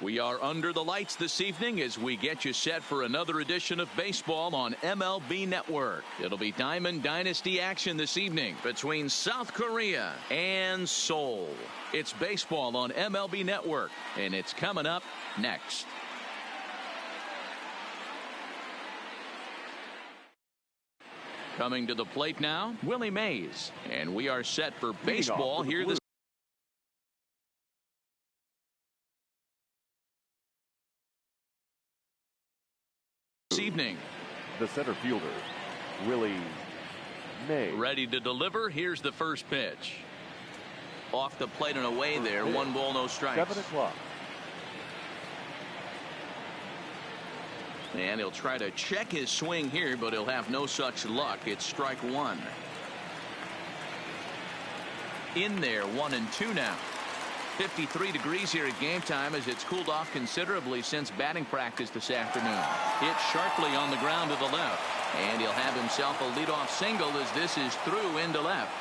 We are under the lights this evening as we get you set for another edition of baseball on MLB Network. It'll be Diamond Dynasty action this evening between South Korea and Seoul. It's baseball on MLB Network, and it's coming up next. Coming to the plate now, Willie Mays. And we are set for baseball here this evening. The center fielder, Willie Mays. Ready to deliver. Here's the first pitch. Off the plate and away there. 1 ball, no strikes. 7 o'clock. And he'll try to check his swing here, but he'll have no such luck. It's strike 1. In there, 1-2 now. 53 degrees here at game time as it's cooled off considerably since batting practice this afternoon. Hit sharply on the ground to the left. And he'll have himself a leadoff single as this is through into left.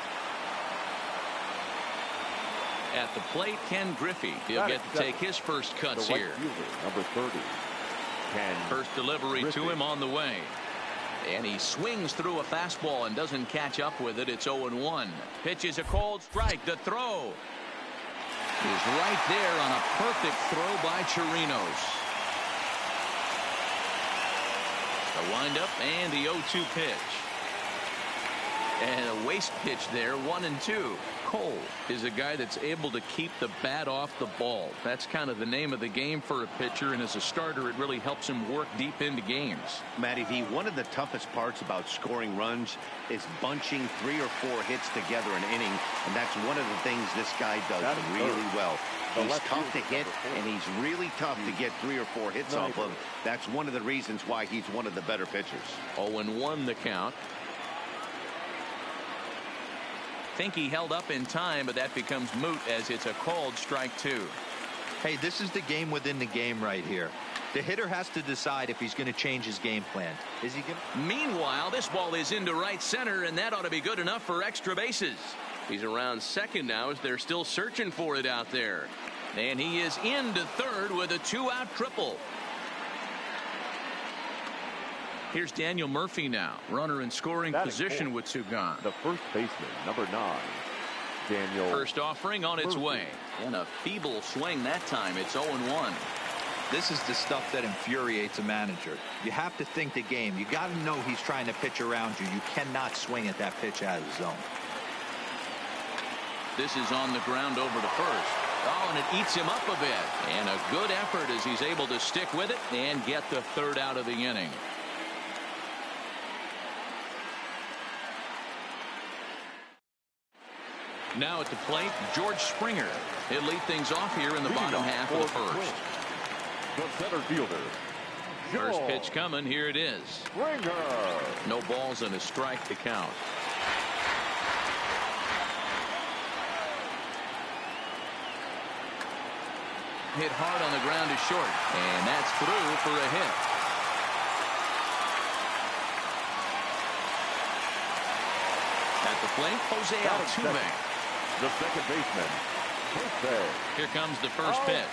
At the plate, Ken Griffey. He'll get to take his first cuts the right here. Fielder, number 30. First delivery Griffey. to him on the way. And he swings through a fastball and doesn't catch up with it. It's 0-1. Pitches a cold strike. The throw is right there on a perfect throw by Chirinos. The windup and the 0-2 pitch. And a waste pitch there, 1-2. Cole is a guy that's able to keep the bat off the ball. That's kind of the name of the game for a pitcher, and as a starter it really helps him work deep into games. Matty V, one of the toughest parts about scoring runs is bunching 3 or 4 hits together an inning, and that's one of the things this guy does really well. He's tough to hit, and he's really tough to get 3 or 4 hits off of. That's one of the reasons why he's one of the better pitchers. 0-1 the count. Think he held up in time, but that becomes moot as it's a called strike 2. Hey, this is the game within the game right here. The hitter has to decide if he's going to change his game plan. Is he going to? Meanwhile, this ball is into right center, and that ought to be good enough for extra bases. He's around second now as they're still searching for it out there. And he is into third with a 2-out triple. Here's Daniel Murphy now. Runner in scoring position with 2 gone. The first baseman, number 9. Daniel. First offering on its way. And a feeble swing that time. It's 0-1. This is the stuff that infuriates a manager. You have to think the game. You got to know he's trying to pitch around you. You cannot swing at that pitch out of the zone. This is on the ground over to first. Oh, and it eats him up a bit. And a good effort as he's able to stick with it and get the 3rd out of the inning. Now at the plate, George Springer. He'll lead things off here in the bottom half of the first. The center fielder. First pitch coming. Here it is. Springer. No balls and a strike to count. Hit hard on the ground to short. And that's through for a hit. At the plate, Jose Altuve. The second baseman, Jose. Here comes the first pitch.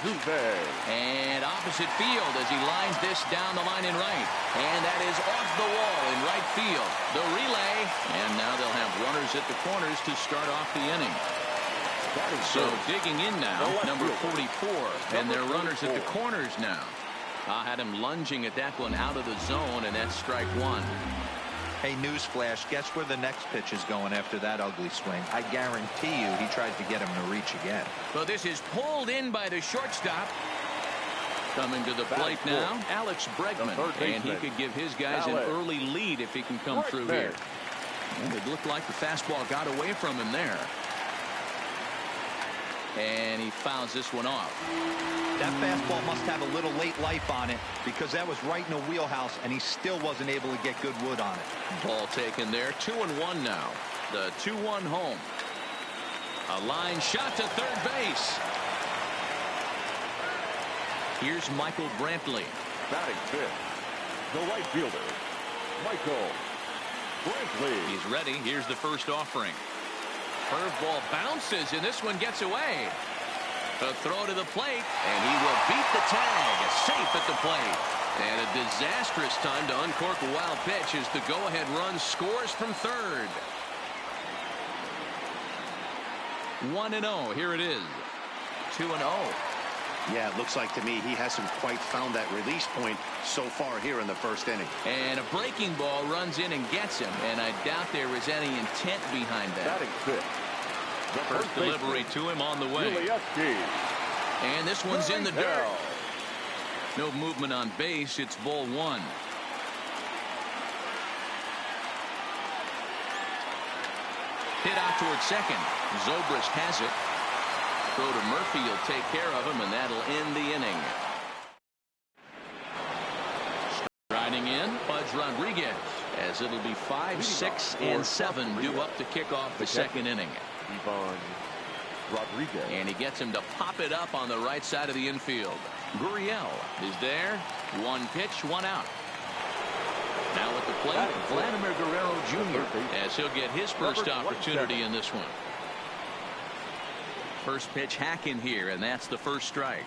And opposite field as he lines this down the line in right. And that is off the wall in right field. The relay. And now they'll have runners at the corners to start off the inning. So digging in now, number 44. And they're runners at the corners now. I had him lunging at that one out of the zone, and that's strike 1. Hey, newsflash, guess where the next pitch is going after that ugly swing? I guarantee you he tries to get him to reach again. So this is pulled in by the shortstop. Coming to the plate now, Alex Bregman. And he could give his guys an early lead if he can come through here. And it looked like the fastball got away from him there. And he fouls this one off. That fastball must have a little late life on it because that was right in the wheelhouse and he still wasn't able to get good wood on it. Ball taken there. 2-1 now. The 2-1 home. A line shot to third base. Here's Michael Brantley. Batting fifth, the right fielder, Michael Brantley. He's ready. Here's the first offering. Curveball bounces, and this one gets away. A throw to the plate, and he will beat the tag. Safe at the plate. And a disastrous time to uncork a wild pitch as the go-ahead run scores from third. 1-0. Here it is. 2-0. Yeah, it looks like to me he hasn't quite found that release point so far here in the first inning. And a breaking ball runs in and gets him, and I doubt there was any intent behind that. Batting fifth. The First delivery to him on the way. And this one's in the dirt. No movement on base. It's ball one. Hit out towards second. Zobrist has it. Throw to Murphy. He'll take care of him, and that'll end the inning. Riding in, Pudge Rodriguez, as it'll be 5, 6, and 7 due up to kick off the second inning. Ivan Rodriguez. And he gets him to pop it up on the right side of the infield. Gurriel is there. One pitch, one out. Now at the plate, Vladimir Guerrero Jr. as he'll get his first opportunity in this one. First pitch hack in here, and that's the first strike.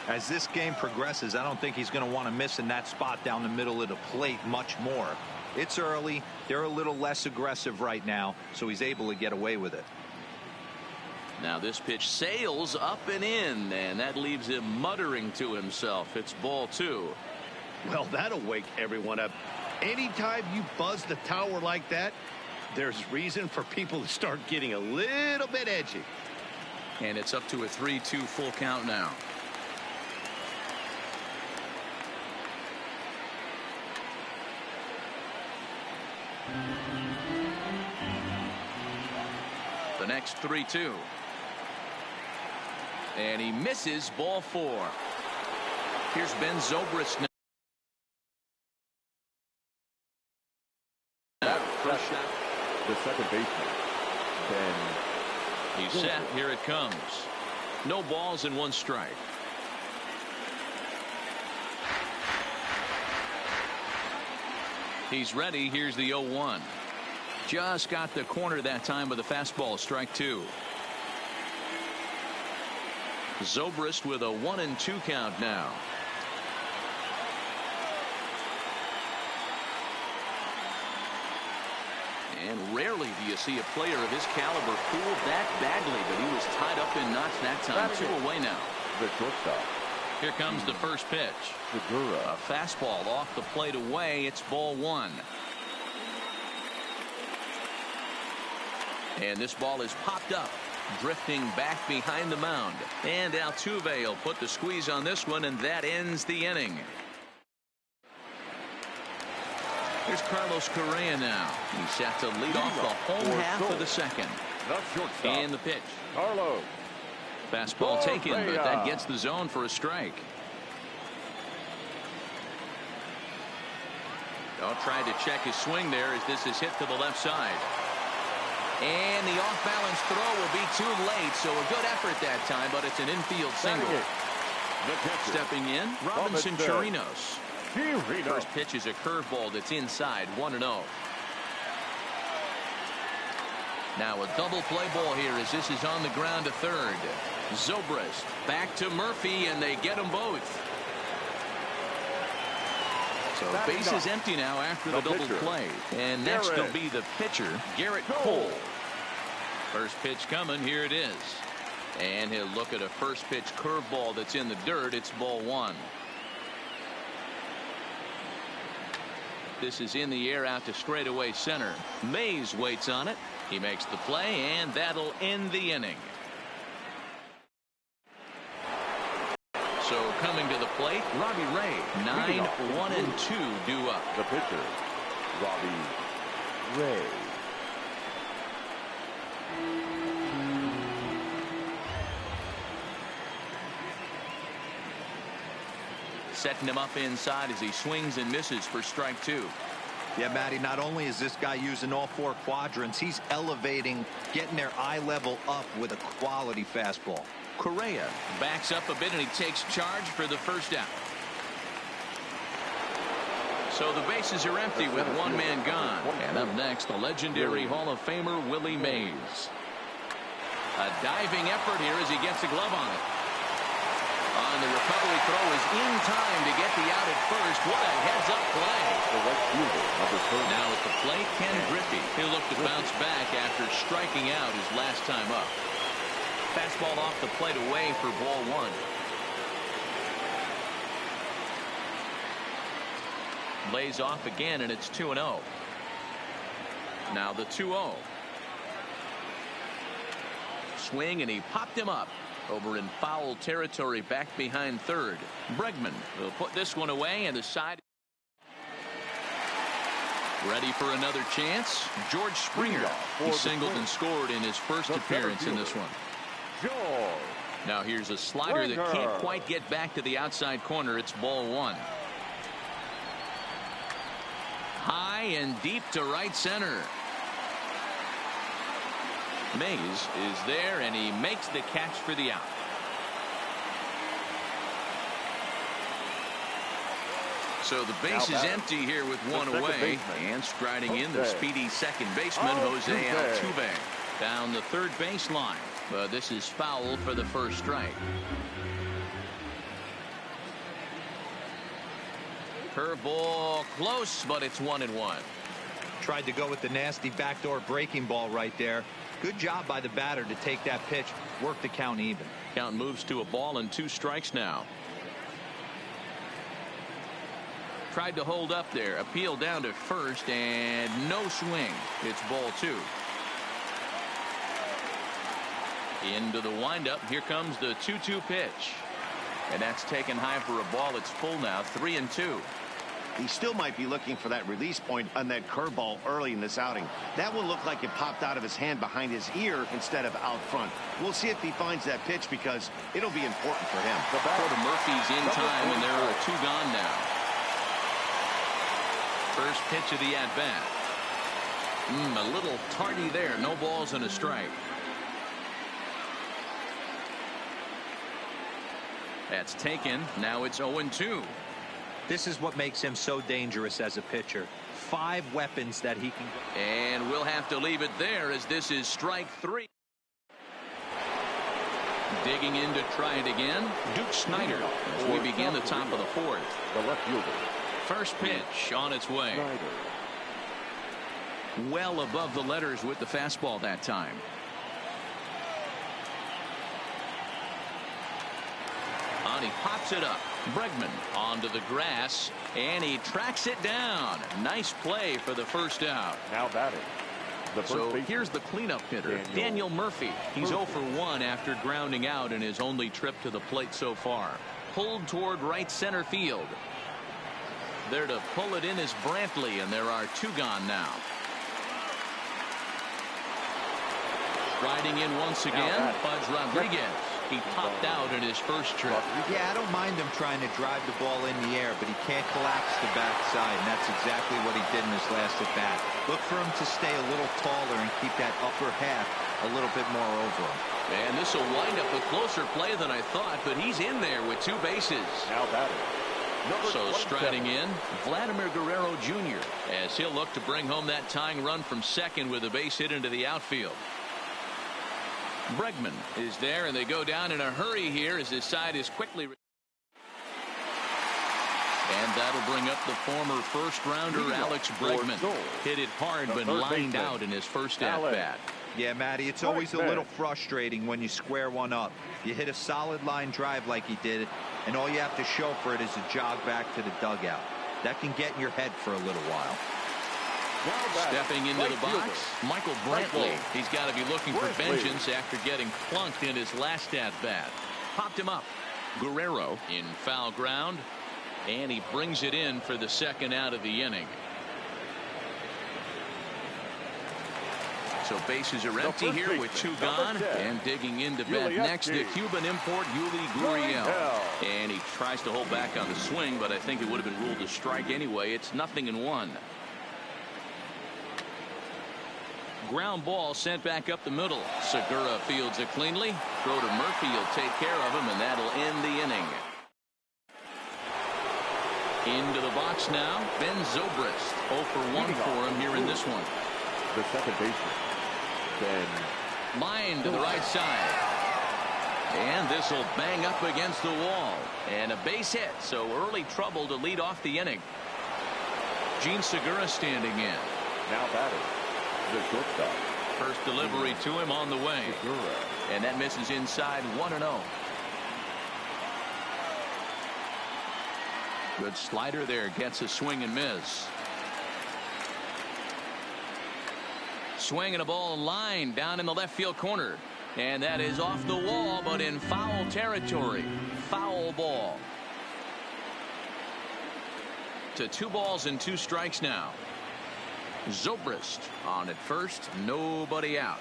As this game progresses, I don't think he's going to want to miss in that spot down the middle of the plate much more. It's early. They're a little less aggressive right now, so he's able to get away with it. Now this pitch sails up and in, and that leaves him muttering to himself. It's ball two. Well, that'll wake everyone up. Anytime you buzz the tower like that, there's reason for people to start getting a little bit edgy. And it's up to a 3-2 full count now. The next 3-2. And he misses ball four. Here's Ben Zobrist now. First shot. The second baseman, Ben. He's set. Here it comes. No balls and one strike. He's ready. Here's the 0-1. Just got the corner that time with a fastball. Strike two. Zobrist with a 1-2 count now. And rarely do you see a player of his caliber fooled that badly, but he was tied up in knots that time. 2 away now. The shortstop. Here comes the first pitch. A fastball off the plate away. It's ball one. And this ball is popped up, drifting back behind the mound. And Altuve will put the squeeze on this one, and that ends the inning. Here's Carlos Correa now. He's set to lead off the home half of the second. The shortstop. And the pitch. Carlos. Fastball taken, but that gets the zone for a strike. I'll try to check his swing there as this is hit to the left side. And the off-balance throw will be too late, so a good effort that time, but it's an infield single. Stepping in, Robinson Chirinos. First pitch is a curveball that's inside. 1-0. Now a double play ball here as this is on the ground to third. Zobrist back to Murphy, and they get them both. So base is empty now after the double play. And next will be the pitcher, Garrett Cole. First pitch coming. Here it is. And he'll look at a first pitch curveball that's in the dirt. It's ball one. This is in the air out to straightaway center. Mays waits on it. He makes the play, and that'll end the inning. So coming to the plate, Robbie Ray. 9, 1, and 2 due up. The pitcher, Robbie Ray. Setting him up inside as he swings and misses for strike two. Yeah, Matty, not only is this guy using all four quadrants, he's elevating, getting their eye level up with a quality fastball. Correa backs up a bit, and he takes charge for the first out. So the bases are empty with one man gone. And up next, the legendary Hall of Famer Willie Mays. A diving effort here as he gets a glove on it. On the recovery throw is in time to get the out at first. What a heads-up play. Now at the plate, Ken Griffey. He'll look to bounce back after striking out his last time up. Fastball off the plate away for ball one. Lays off again, and it's 2-0. Now the 2-0. Swing, and he popped him up. Over in foul territory back behind third. Bregman will put this one away, and the side ready for another chance. George Springer. He singled and scored in his first appearance in this one. Now here's a slider that can't quite get back to the outside corner. It's ball one. High and deep to right center. Mays is there, and he makes the catch for the out. So the base is empty here with one away, and striding in the speedy second baseman, Jose Altuve. Down the third baseline, but this is foul for the first strike. Curveball close, but it's 1-1. Tried to go with the nasty backdoor breaking ball right there. Good job by the batter to take that pitch, work the count even. Count moves to a ball and 2 strikes now. Tried to hold up there. Appeal down to first, and no swing. It's ball 2. Into the windup. Here comes the 2-2 pitch. And that's taken high for a ball. It's full now, 3-2. He still might be looking for that release point on that curveball early in this outing. That one looked like it popped out of his hand behind his ear instead of out front. We'll see if he finds that pitch because it'll be important for him. Dakota Murphy's in time, and there are 2 gone now. First pitch of the at-bat. A little tardy there. No balls and a strike. That's taken. Now it's 0-2. This is what makes him so dangerous as a pitcher. 5 weapons that he can. And we'll have to leave it there as this is strike 3. Digging in to try it again. Duke Snider as we begin the top of the 4th. The left fielder. First pitch on its way. Well above the letters with the fastball that time. He pops it up. Bregman onto the grass, and he tracks it down. Nice play for the first out. Now batting. So here's the cleanup hitter, Daniel Murphy. He's 0 for 1 after grounding out in his only trip to the plate so far. Pulled toward right center field. There to pull it in is Brantley, and there are 2 gone now. Striding in once again, Fudge Rodriguez. He popped out in his first trip. Yeah, I don't mind him trying to drive the ball in the air, but he can't collapse the backside, and that's exactly what he did in his last at bat. Look for him to stay a little taller and keep that upper half a little bit more over him. And this will wind up a closer play than I thought, but he's in there with 2 bases. Now batting. So striding in, Vladimir Guerrero Jr. as he'll look to bring home that tying run from second with a base hit into the outfield. Bregman is there, and they go down in a hurry here as his side is quickly. And that'll bring up the former first-rounder Alex Bregman. Hit it hard, but lined out in his first at-bat. Yeah, Matty, it's always a little frustrating when you square one up. You hit a solid line drive like he did, and all you have to show for it is a jog back to the dugout. That can get in your head for a little while. Stepping into the box, Michael Brantley. He's got to be looking for vengeance after getting plunked in his last at-bat. Popped him up. Guerrero in foul ground, and he brings it in for the second out of the inning. So bases are empty here with 2 gone, and digging into bat next, the Cuban import Yuli Gurriel. And he tries to hold back on the swing, but I think it would have been ruled a strike anyway. It's 0-1. Ground ball sent back up the middle. Segura fields it cleanly. Throw to Murphy. He'll take care of him, and that'll end the inning. Into the box now, Ben Zobrist. 0 for 1 for him here in this one. The second baseman, Ben Line to the right side. And this will bang up against the wall. And a base hit, so early trouble to lead off the inning. Gene Segura standing in. Now batting, the shortstop. First delivery to him on the way. Segura. And that misses inside 1-0. Good slider there, gets a swing and miss. Swing and a ball line down in the left field corner. And that is off the wall, but in foul territory. Foul ball. To 2 balls and 2 strikes now. Zobrist on at first, nobody out.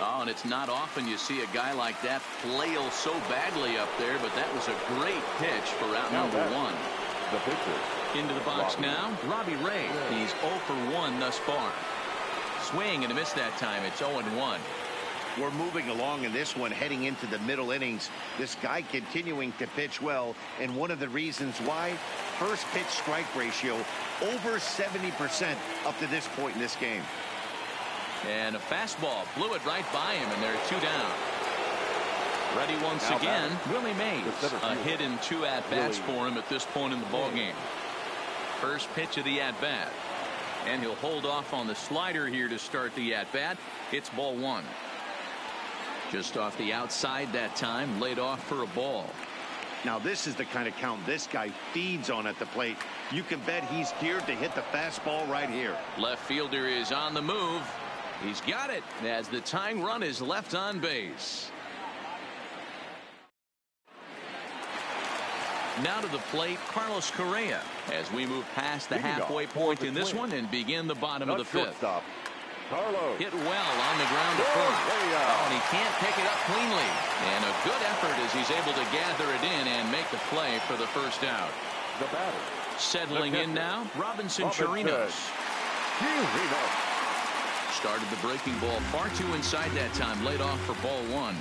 Oh, and it's not often you see a guy like that flail so badly up there, but that was a great pitch for out number 1. The pitcher. Into the box now, Robbie Ray. He's 0 for 1 thus far. Swing and a miss that time. It's 0-1. We're moving along in this one, heading into the middle innings. This guy continuing to pitch well, and one of the reasons why, first pitch strike ratio over 70% up to this point in this game. And a fastball blew it right by him, and they're 2 down. Ready once again, Willie Mays. A hit and 2 at-bats for him at this point in the ballgame. First pitch of the at-bat. And he'll hold off on the slider here to start the at-bat. It's ball 1. Just off the outside that time, laid off for a ball. Now this is the kind of count this guy feeds on at the plate. You can bet he's geared to hit the fastball right here. Left fielder is on the move. He's got it as the tying run is left on base. Now to the plate, Carlos Correa, as we move past the halfway point in this one and begin the bottom of the 5th. Carlos. Hit well on the ground to first. Oh, and he can't pick it up cleanly. And a good effort as he's able to gather it in and make the play for the first out. The batter. Settling in now, Robinson Chirinos. Started the breaking ball far too inside that time, laid off for ball 1.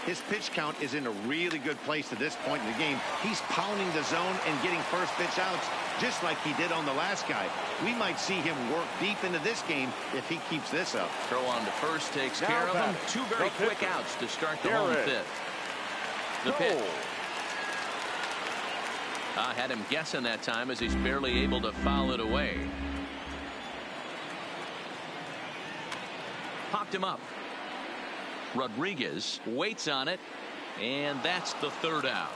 His pitch count is in a really good place at this point in the game. He's pounding the zone and getting first pitch outs just like he did on the last guy. We might see him work deep into this game if he keeps this up. Throw on to first takes care of him. 2 very quick outs to start the home 5th. The pitch. I had him guessing that time as he's barely able to foul it away. Popped him up. Rodriguez waits on it, and that's the 3rd out.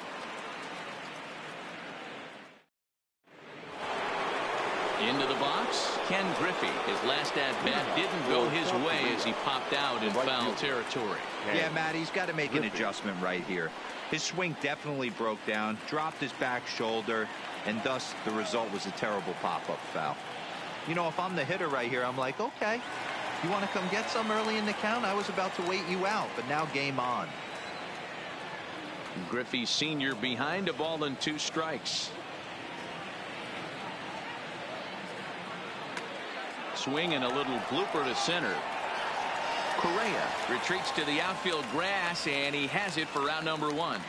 Into the box, Ken Griffey. His last at-bat didn't go his way as he popped out in foul territory. Yeah, Matt, he's got to make an adjustment right here. His swing definitely broke down, dropped his back shoulder, and thus the result was a terrible pop-up foul. You know, if I'm the hitter right here, I'm like, okay, you want to come get some early in the count? I was about to wait you out, but now game on. Griffey Sr. behind, a ball and 2 strikes. Swing and a little blooper to center. Correa retreats to the outfield grass, and he has it for out number 1.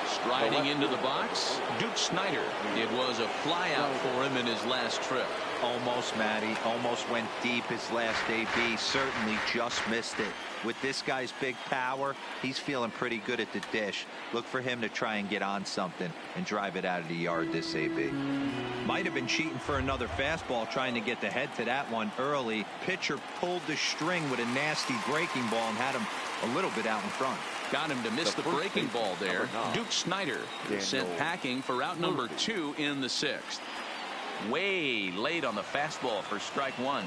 Striding into the box, Duke Snider. It was a fly out for him in his last trip. Almost, Matty. Almost went deep his last AB. Certainly just missed it. With this guy's big power, he's feeling pretty good at the dish. Look for him to try and get on something and drive it out of the yard this AB. Might have been cheating for another fastball, trying to get the head to that one early. Pitcher pulled the string with a nasty breaking ball and had him a little bit out in front. Got him to miss the breaking ball there. Duke Snider sent packing for out number 2 in the 6th. Way late on the fastball for strike 1.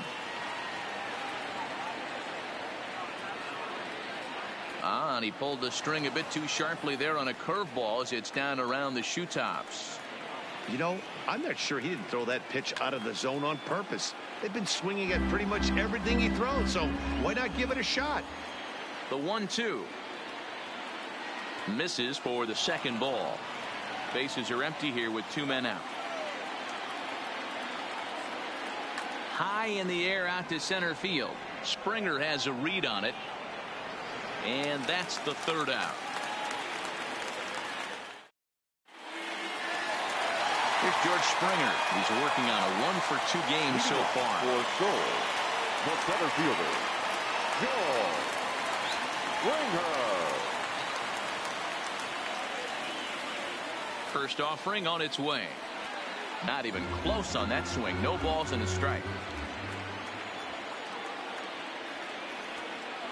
And he pulled the string a bit too sharply there on a curveball as it's down around the shoe tops. You know, I'm not sure he didn't throw that pitch out of the zone on purpose. They've been swinging at pretty much everything he throws, so why not give it a shot? The 1-2. Misses for the 2nd ball. Bases are empty here with 2 men out. High in the air out to center field. Springer has a read on it. And that's the 3rd out. Here's George Springer. He's working on a 1-for-2 game so far. the center fielder, George Springer. First offering on its way. Not even close on that swing. No balls and a strike.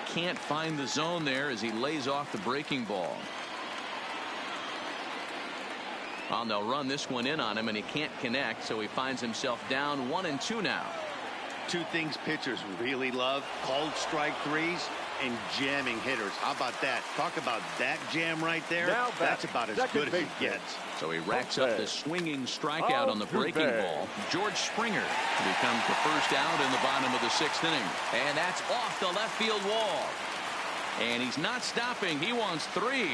Can't find the zone there as he lays off the breaking ball. Well, they'll run this one in on him, and he can't connect, so he finds himself down 1-2 now. Two things pitchers really love: cold strike threes and jamming hitters. How about that? Talk about that jam right there. Now that's about as good as it gets. So he racks up the swinging strikeout on the breaking ball. George Springer becomes the first out in the bottom of the 6th inning. And that's off the left field wall. And he's not stopping. He wants 3.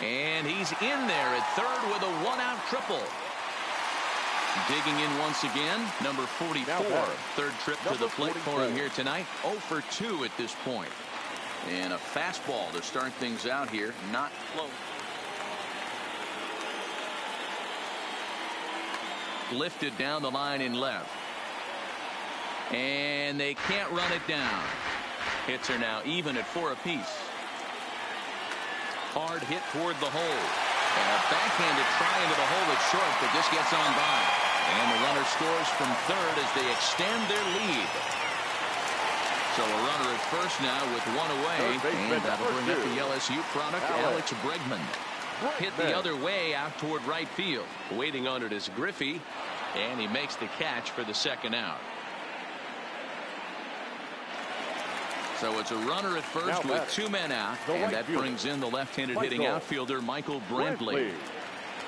And he's in there at third with a 1-out triple. Digging in once again, number 44. Third trip to the plate for him here tonight. 0 for 2 at this point. And a fastball to start things out here. Not close. Lifted down the line in left. And they can't run it down. Hits are now even at 4 apiece. Hard hit toward the hole. And a backhanded try into the hole at short, but this gets on by. And the runner scores from third as they extend their lead. So a runner at first now with 1 away. And that'll bring up the LSU product, Alex Bregman. Hit the other way out toward right field. Waiting on it is Griffey. And he makes the catch for the 2nd out. So it's a runner at first with 2 men out. And that brings in the left-handed hitting outfielder Michael Brantley.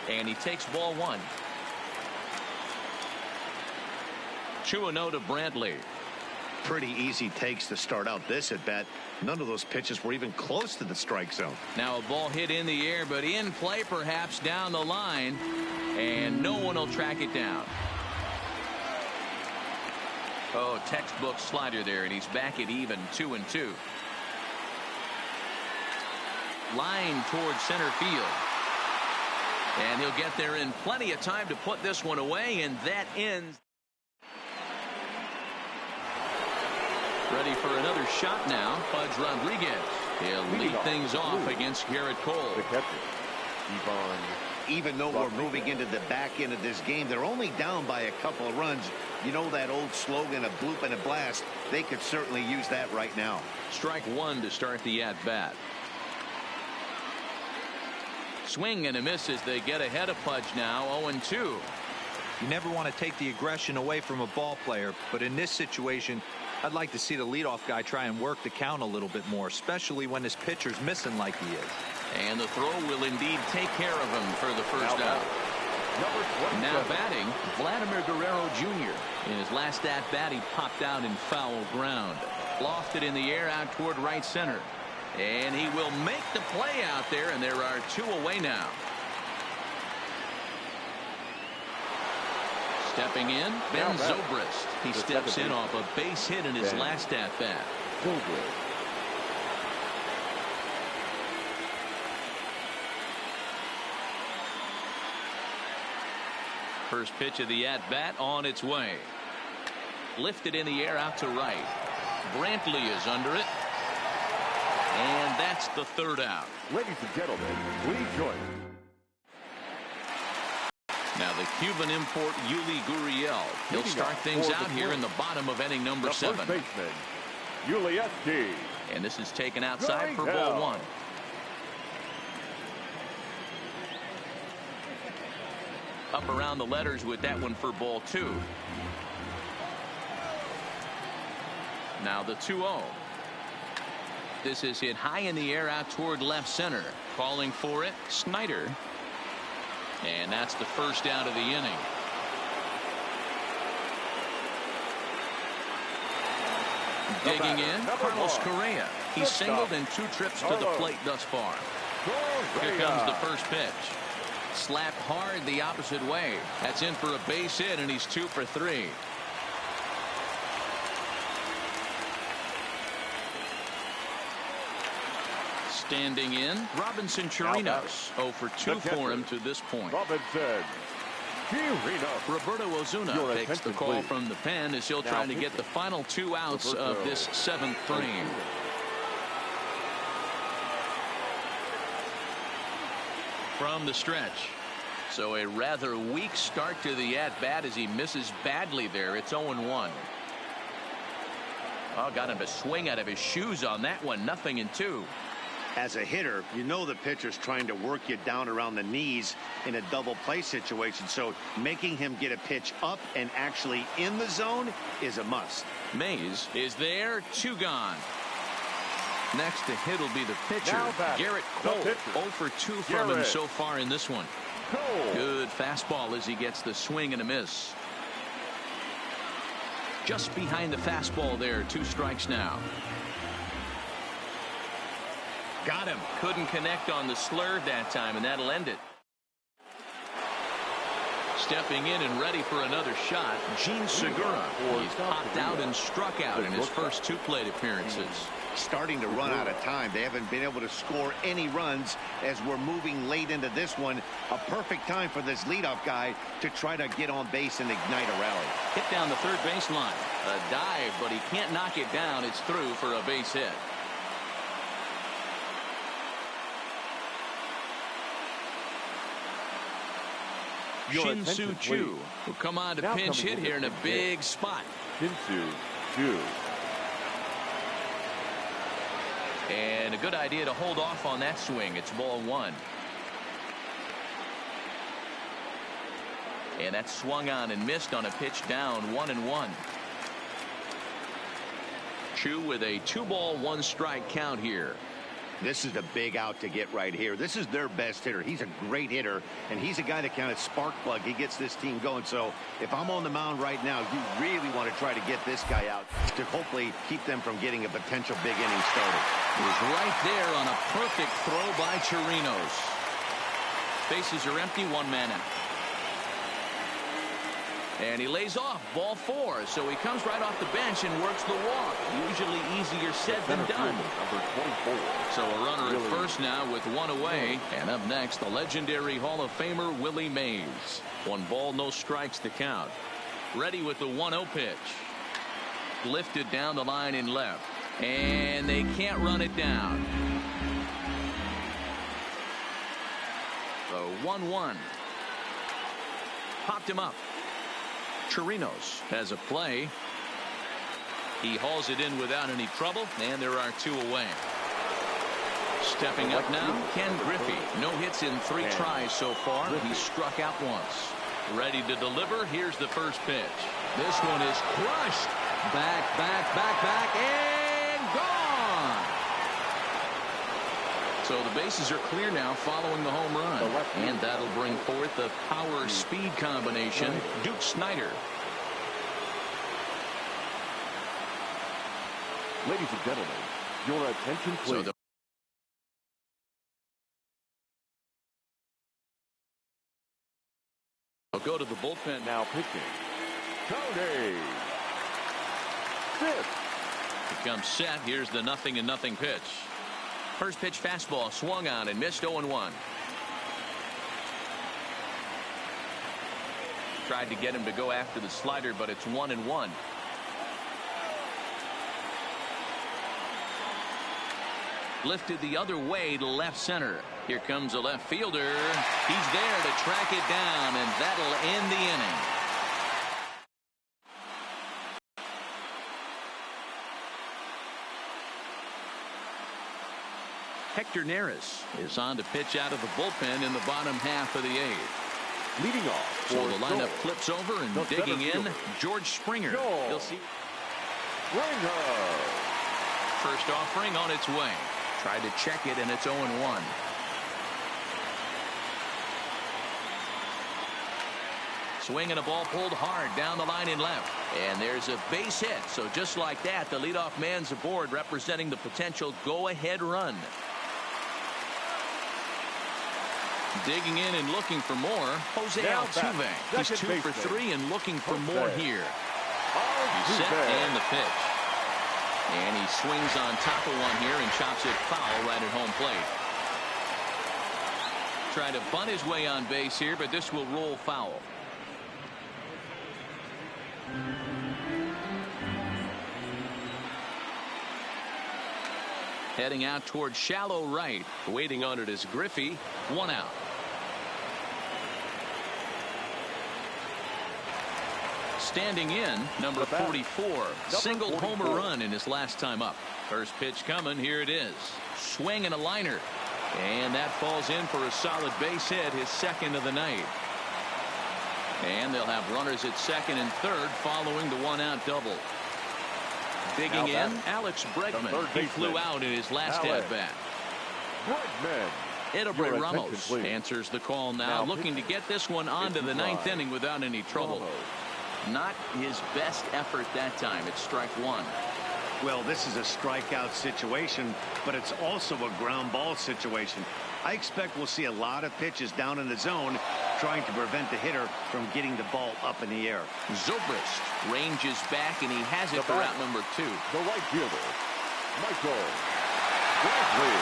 And he takes ball 1. 2-0 to Brantley. Pretty easy takes to start out this at bat. None of those pitches were even close to the strike zone. Now a ball hit in the air, but in play perhaps down the line. And no one will track it down. Oh, textbook slider there, and he's back at even 2-2. Line towards center field. And he'll get there in plenty of time to put this one away, and that ends. Ready for another shot now, Pudge Rodriguez. He'll lead things off against Garrett Cole. The catcher, Yvonne. Even though we're moving into the back end of this game, they're only down by a couple of runs. You know that old slogan, a bloop and a blast? They could certainly use that right now. Strike 1 to start the at-bat. Swing and a miss as they get ahead of Pudge now, 0-2. You never want to take the aggression away from a ball player, but in this situation, I'd like to see the leadoff guy try and work the count a little bit more, especially when his pitcher's missing like he is. And the throw will indeed take care of him for the first out. Now batting, Vladimir Guerrero Jr. In his last at-bat, he popped out in foul ground. Lofted in the air out toward right center. And he will make the play out there, and there are 2 away now. Stepping in, Ben Zobrist. He steps in off a base hit in his last at-bat. First pitch of the at-bat on its way. Lifted in the air out to right. Brantley is under it. And that's the 3rd out. Ladies and gentlemen, please join. Now the Cuban import Yuli Gurriel. He'll start things out here in the bottom of inning number 7. First baseman, Yuli. And this is taken outside for ball 1. Up around the letters with that one for ball 2. Now the 2-0. This is hit high in the air out toward left center. Calling for it, Snyder. And that's the first out of the inning. Digging in, Carlos Correa. He's singled in 2 trips to the plate thus far. Here comes the first pitch. Slapped hard the opposite way. That's in for a base hit, and he's 2 for 3. Standing in, Robinson Chirinos. 0 for 2 for him to this point. Robinson. Roberto Ozuna takes the call from the pen as he'll try to get the final 2 outs of this 7th frame. From the stretch. So a rather weak start to the at-bat as he misses badly there. It's 0-1. Oh, got him to swing out of his shoes on that one. 0-2. As a hitter, you know the pitcher's trying to work you down around the knees in a double play situation. So making him get a pitch up and actually in the zone is a must. Mays is there. 2 gone. Next to hit will be the pitcher, Garrett Cole. 0 for 2 from him so far in this one. Good fastball as he gets the swing and a miss. Just behind the fastball there. 2 strikes now. Got him. Couldn't connect on the slurve that time, and that'll end it. Stepping in and ready for another shot, Gene Segura. He's popped out and struck out in his first 2 plate appearances. Starting to run out of time. They haven't been able to score any runs as we're moving late into this one. A perfect time for this leadoff guy to try to get on base and ignite a rally. Hit down the third baseline. A dive, but he can't knock it down. It's through for a base hit. Shin-Soo Choo will come on to pinch hit here in a big spot. Shin-Soo Choo. And a good idea to hold off on that swing. It's ball 1. And that swung on and missed on a pitch down. 1-1. Choo with a 2-ball 1-strike count here. This is a big out to get right here. This is their best hitter. He's a great hitter, and he's a guy that kind of spark plug. He gets this team going. So if I'm on the mound right now, you really want to try to get this guy out to hopefully keep them from getting a potential big inning started. He was right there on a perfect throw by Chirinos. Bases are empty, 1 man out. And he lays off, ball 4. So he comes right off the bench and works the walk. Usually easier said than done. So a runner at first now with 1 away. And up next, the legendary Hall of Famer Willie Mays. 1 ball, no strikes to count. Ready with the 1-0 pitch. Lifted down the line in left. And they can't run it down. The 1-1. Popped him up. Chirinos has a play. He hauls it in without any trouble, and there are 2 away. Stepping up now, Ken Griffey. No hits in 3 tries so far. He struck out once. Ready to deliver. Here's the first pitch. This one is crushed. Back, and gone. So the bases are clear now following the home run. And that'll bring forth the power-speed combination, Duke Snider. Ladies and gentlemen, your attention please. So they'll go to the bullpen. Now pitching, Tony Fifth. He comes set. Here's the 0-0 pitch. First pitch fastball swung on and missed. 0-1. Tried to get him to go after the slider, but it's 1-1. Lifted the other way to left center. Here comes a left fielder. He's there to track it down, and that'll end the inning. Hector Neris is on to pitch out of the bullpen in the bottom half of the 8th. Leading off. So the lineup flips over and digging in, George Springer. You'll see. Springer. First offering on its way. Tried to check it, and it's 0-1. Swing and a ball pulled hard down the line in left. And there's a base hit. So just like that, the leadoff man's aboard, representing the potential go-ahead run. Digging in and looking for more, Jose Altuve. He's 2 for 3 and looking for more here. He's set and the pitch. And he swings on top of one here and chops it foul right at home plate. Trying to bunt his way on base here, but this will roll foul. Heading out towards shallow right. Waiting on it is Griffey. 1 out. Standing in, number 44. Singled homer run in his last time up. First pitch coming. Here it is. Swing and a liner. And that falls in for a solid base hit, his second of the night. And they'll have runners at second and third following the 1-out double. Digging in, Alex Bregman. He flew out in his last at-bat. Edelbert Ramos answers the call now, looking to get this one onto the 9th inning without any trouble. Not his best effort that time. It's strike 1. Well, this is a strikeout situation, but it's also a ground ball situation. I expect we'll see a lot of pitches down in the zone trying to prevent the hitter from getting the ball up in the air. Zobrist ranges back, and he has it for out number 2. The right fielder, Michael Bradley.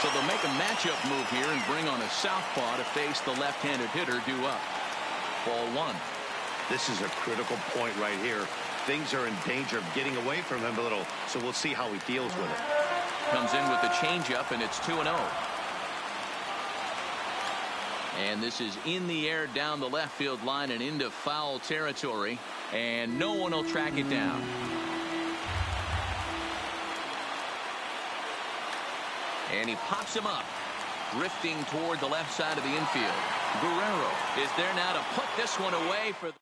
So they'll make a matchup move here and bring on a southpaw to face the left-handed hitter due up. Ball 1. This is a critical point right here. Things are in danger of getting away from him a little, so we'll see how he deals with it. Comes in with the changeup, and it's 2-0. And this is in the air down the left field line and into foul territory, and no one will track it down. And he pops him up, drifting toward the left side of the infield. Guerrero is there now to put this one away for the...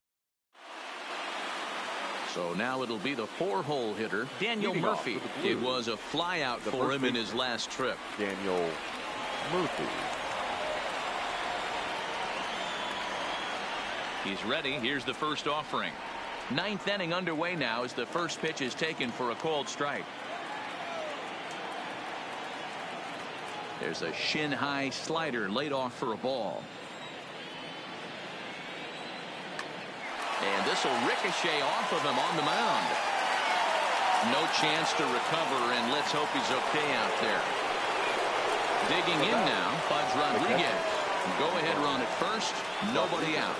So now it'll be the 4-hole hitter, Daniel Murphy. It was a flyout for him in his last trip. Daniel Murphy. He's ready. Here's the first offering. 9th inning underway now as the first pitch is taken for a called strike. There's a shin-high slider laid off for a ball. And this will ricochet off of him on the mound. No chance to recover, and let's hope he's okay out there. Digging in now, Fudge Rodriguez. Go-ahead run at first, nobody out.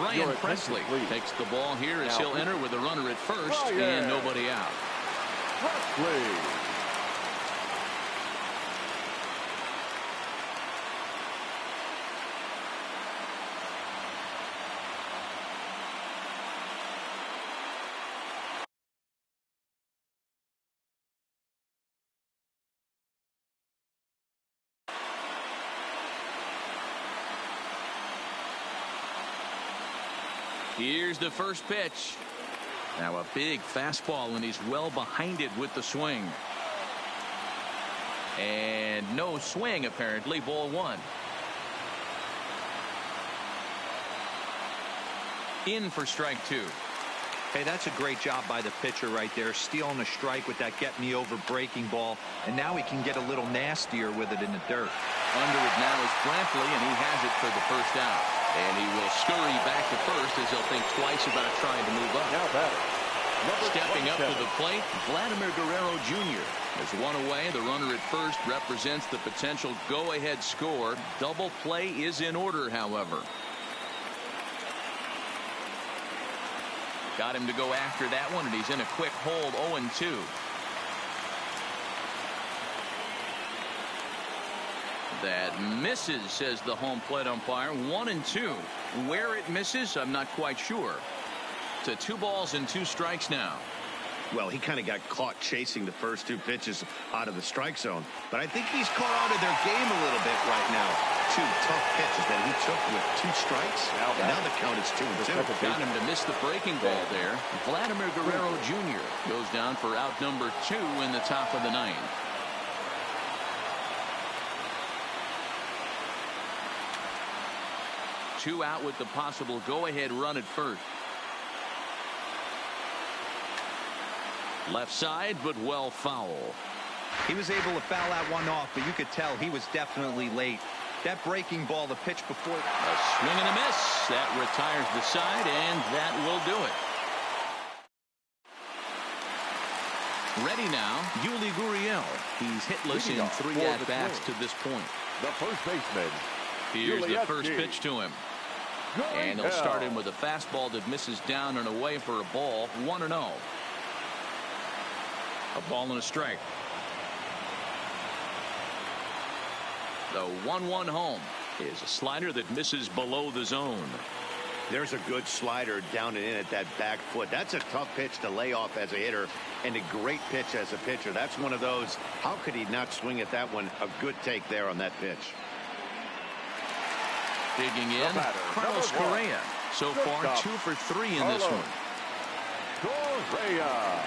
Ryan Presley takes the ball here as he'll enter with a runner at first and nobody out. Presley. Here's the first pitch. Now a big fastball, and he's well behind it with the swing. And no swing, apparently. Ball 1. In for strike 2. Hey, that's a great job by the pitcher right there, stealing a strike with that get-me-over breaking ball, and now he can get a little nastier with it in the dirt. Under it now is Brantley, and he has it for the first out. And he will scurry back to first as he'll think twice about trying to move up. Now batter. Stepping up to the plate, Vladimir Guerrero Jr. There's one away. The runner at first represents the potential go-ahead score. Double play is in order, however. Got him to go after that one, and he's in a quick hold, 0-2. That misses, says the home plate umpire. 1-2. Where it misses, I'm not quite sure. To 2 balls and 2 strikes now. Well, he kind of got caught chasing the first 2 pitches out of the strike zone. But I think he's caught out of their game a little bit right now. 2 tough pitches that he took with 2 strikes. And now the count is 2-2. Got him to miss the breaking ball there. Vladimir Guerrero Jr. goes down for out number 2 in the top of the 9th. Two out with the possible go-ahead run at first. Left side, but well foul. He was able to foul that one off, but you could tell he was definitely late. That breaking ball, the pitch before. A swing and a miss. That retires the side, and that will do it. Ready now, Yuli Gurriel. He's hitless in 3 at-bats to this point. The first baseman, Here's the first pitch to him. And they'll start him with a fastball that misses down and away for a ball. 1-0. A ball and a strike. The 1-1 home is a slider that misses below the zone. There's a good slider down and in at that back foot. That's a tough pitch to lay off as a hitter, and a great pitch as a pitcher. That's one of those, how could he not swing at that one? A good take there on that pitch. Digging in, Carlos Correa. So far, 2 for 3 in this one. Correa.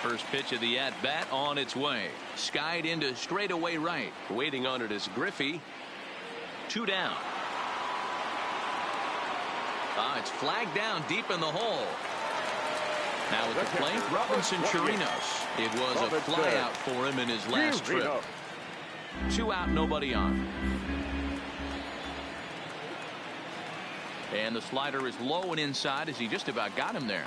First pitch of the at-bat on its way. Skied into straightaway right. Waiting on it is Griffey. 2 down. It's flagged down deep in the hole. Now at the plate, Robinson Chirinos. It was a flyout for him in his last trip. 2 out, nobody on. And the slider is low and inside as he just about got him there.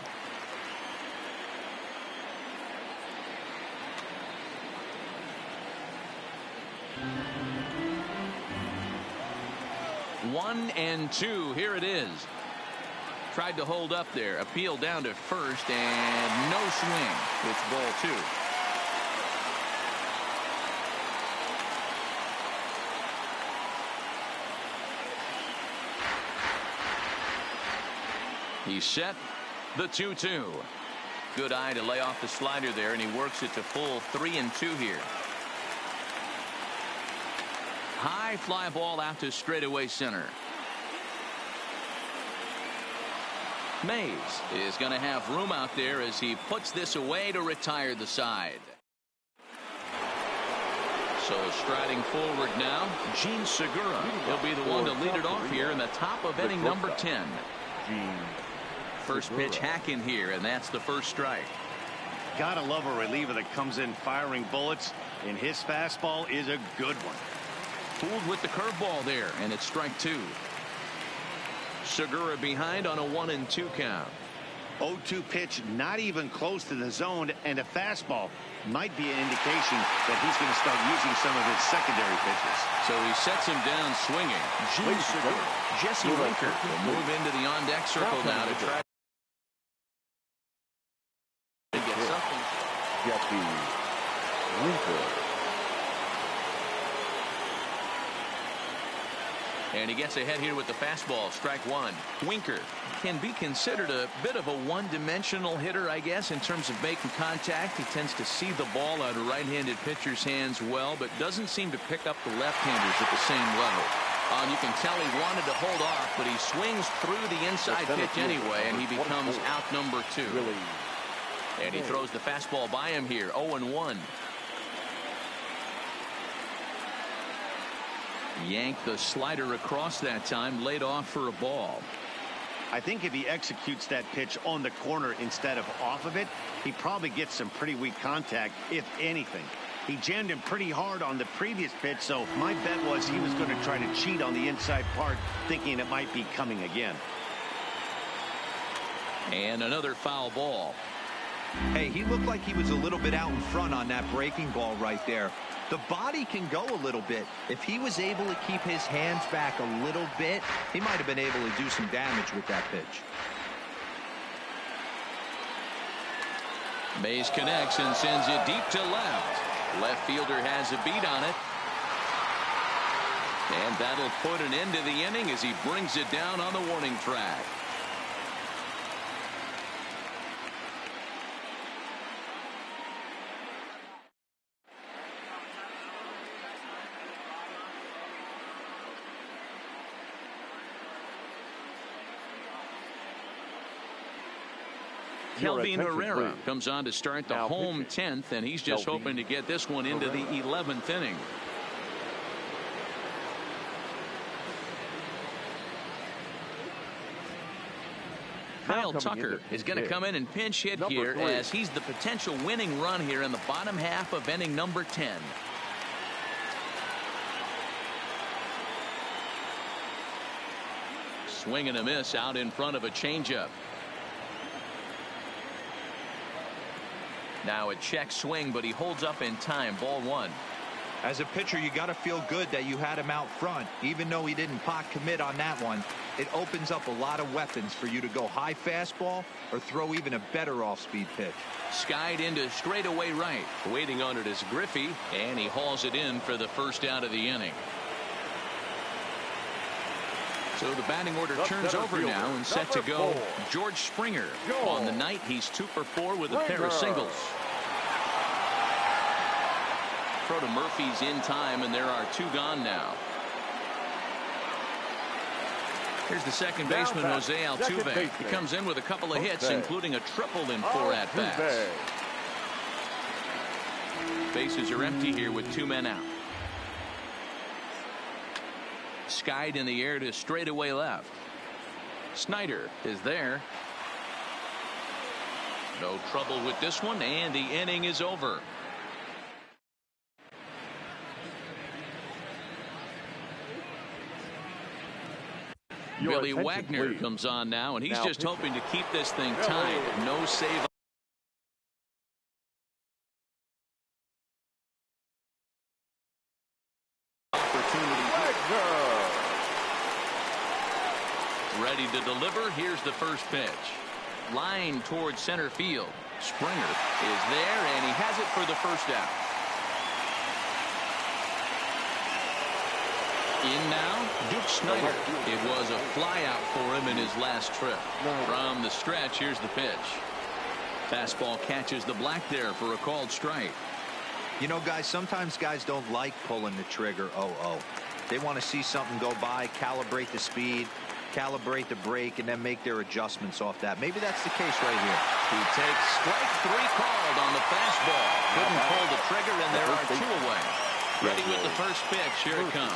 One and two. Here it is. Tried to hold up there. Appeal down to first and no swing. It's ball 2. He's set. The 2-2. Good eye to lay off the slider there, and he works it to full 3-2 here. High fly ball out to straightaway center. Mays is going to have room out there as he puts this away to retire the side. So striding forward now, Gene Segura. He'll be the one to lead it off here in the top of inning number 10. First pitch hacking here, and that's the first strike. Gotta love a reliever that comes in firing bullets, and his fastball is a good one. Fooled with the curveball there, and it's strike 2. Segura behind on a 1-2 count. 0-2 pitch, not even close to the zone, and a fastball might be an indication that he's going to start using some of his secondary pitches. So he sets him down swinging. Gene Segura. Jesse Winker will move into the on-deck circle now to try to get something. Jesse Winker. And he gets ahead here with the fastball. Strike 1. Winker can be considered a bit of a one-dimensional hitter, I guess, in terms of making contact. He tends to see the ball out of right-handed pitcher's hands well, but doesn't seem to pick up the left-handers at the same level. You can tell he wanted to hold off, but he swings through the inside pitch anyway, and he becomes out number 2. And he throws the fastball by him here. 0-1. Yanked the slider across that time, laid off for a ball. I think if he executes that pitch on the corner instead of off of it, he probably gets some pretty weak contact, if anything. He jammed him pretty hard on the previous pitch, so my bet was he was going to try to cheat on the inside part, thinking it might be coming again. And another foul ball. Hey, he looked like he was a little bit out in front on that breaking ball right there. The body can go a little bit. If he was able to keep his hands back a little bit, he might have been able to do some damage with that pitch. Mays connects and sends it deep to left. Left fielder has a beat on it. And that'll put an end to the inning as he brings it down on the warning track. Kelvin Herrera comes on to start the home 10th, and he's just hoping to get this one into the 11th inning. Kyle Tucker is going to come in and pinch hit here as he's the potential winning run here in the bottom half of inning number 10. Swing and a miss out in front of a changeup. Now a check swing, but he holds up in time. Ball 1. As a pitcher, you got to feel good that you had him out front. Even though he didn't pot commit on that one, it opens up a lot of weapons for you to go high fastball or throw even a better off-speed pitch. Skied into straightaway right. Waiting on it is Griffey. And he hauls it in for the first out of the inning. So the batting order turns over now and set to go. George Springer. On the night, he's 2 for 4 with a pair of singles. Throw to Murphy's in time, and there are 2 gone now. Here's the second baseman, Jose Altuve. He comes in with a couple of hits, including a triple in 4 at-bats. Bases are empty here with 2 men out. Skied in the air to straightaway left. Snyder is there. No trouble with this one, and the inning is over. Billy Wagner comes on now, and he's just hoping to keep this thing tied. No save. Ready to deliver. Here's the first pitch. Line towards center field. Springer is there, and he has it for the first out. In now, Duke Snyder. It was a flyout for him in his last trip. From the stretch, here's the pitch. Fastball catches the black there for a called strike. You know, guys, sometimes guys don't like pulling the trigger 0-0. They want to see something go by, calibrate the speed, calibrate the brake, and then make their adjustments off that. Maybe that's the case right here. He takes strike 3 called on the fastball. Couldn't pull the trigger, and there are 2 away. Ready with the first pitch. Here it comes.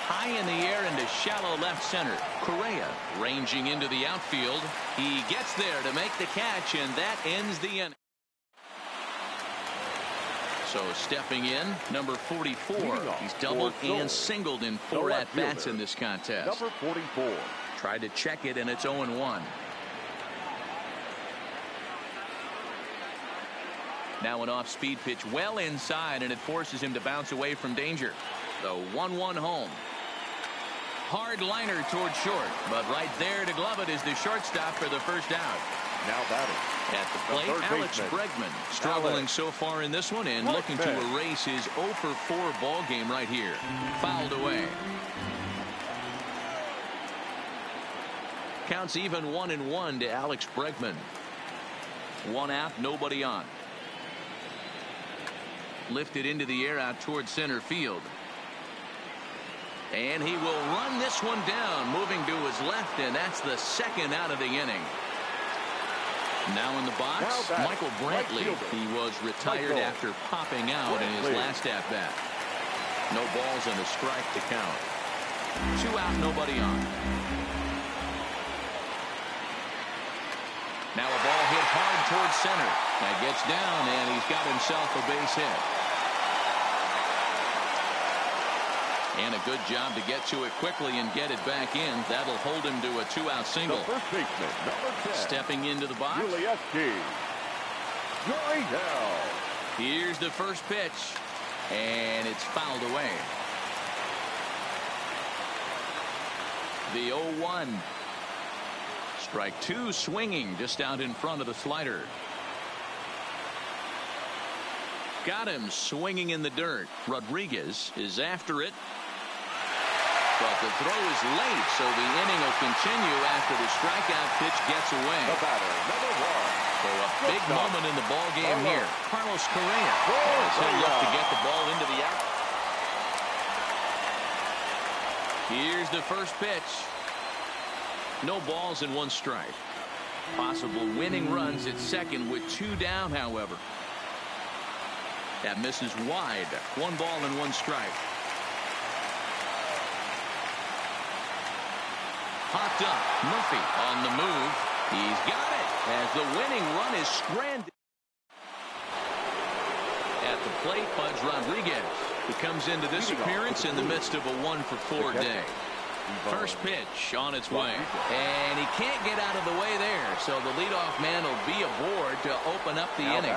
High in the air into shallow left center. Correa ranging into the outfield. He gets there to make the catch, and that ends the inning. So stepping in, number 44. He's doubled and singled in 4 at-bats in this contest. Number 44. Tried to check it, and it's 0-1. Now an off-speed pitch well inside, and it forces him to bounce away from danger. The 1-1 home. Hard liner toward short, but right there to glove it is the shortstop for the first out. Now batting. At the plate, Alex Bregman struggling so far in this one and looking to erase his 0 for 4 ball game right here. Fouled away. Counts even 1-1 to Alex Bregman. 1 out, nobody on. Lifted into the air out toward center field. And he will run this one down, moving to his left, and that's the second out of the inning. Now in the box, Michael Brantley. He was retired after popping out in his last at-bat. No balls and a strike to count. 2 out, nobody on. Now a ball hit hard towards center. That gets down, and he's got himself a base hit. And a good job to get to it quickly and get it back in. That'll hold him to a 2-out single. The first baseman, number 10. Stepping into the box. Here's the first pitch. And it's fouled away. The 0-1. Strike 2 swinging just out in front of the slider. Got him swinging in the dirt. Rodriguez is after it. But the throw is late, so the inning will continue after the strikeout pitch gets away. The batter, number 1. So a big moment in the ball game here. Carlos Correa as he'll look to get the ball into the out. Here's the first pitch. No balls and 1 strike. Possible winning runs at second with 2 down, however. That misses wide. 1 ball and 1 strike. Popped up. Murphy on the move. He's got it as the winning run is stranded. At the plate, Pudge Rodriguez, who comes into this appearance in the midst of a 1 for 4 day. First pitch on its way. And he can't get out of the way there, so the leadoff man will be aboard to open up the inning.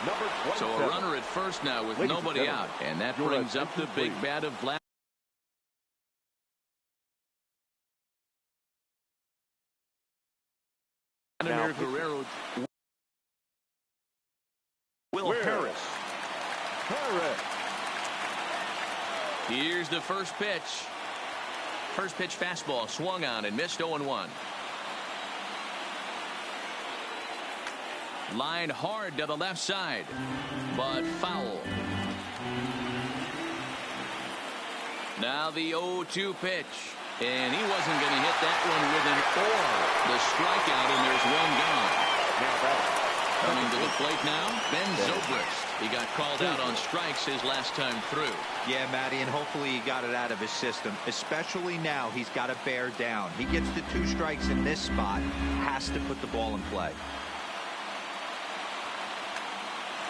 Number 27. So a runner at first now with Ladies nobody and out. And that your brings up the attention, big please. bat of Vladimir Guerrero. Will Harris. Here's the first pitch. First pitch fastball swung on and missed 0-1. Lined hard to the left side, but foul. Now the 0-2 pitch. And he wasn't going to hit that one with an or. The strikeout, and there's one gone. Coming to the plate now, Ben Zobrist. He got called out on strikes his last time through. Yeah, Matty, and hopefully he got it out of his system. Especially now, he's got to bear down. He gets the 2 strikes in this spot, has to put the ball in play.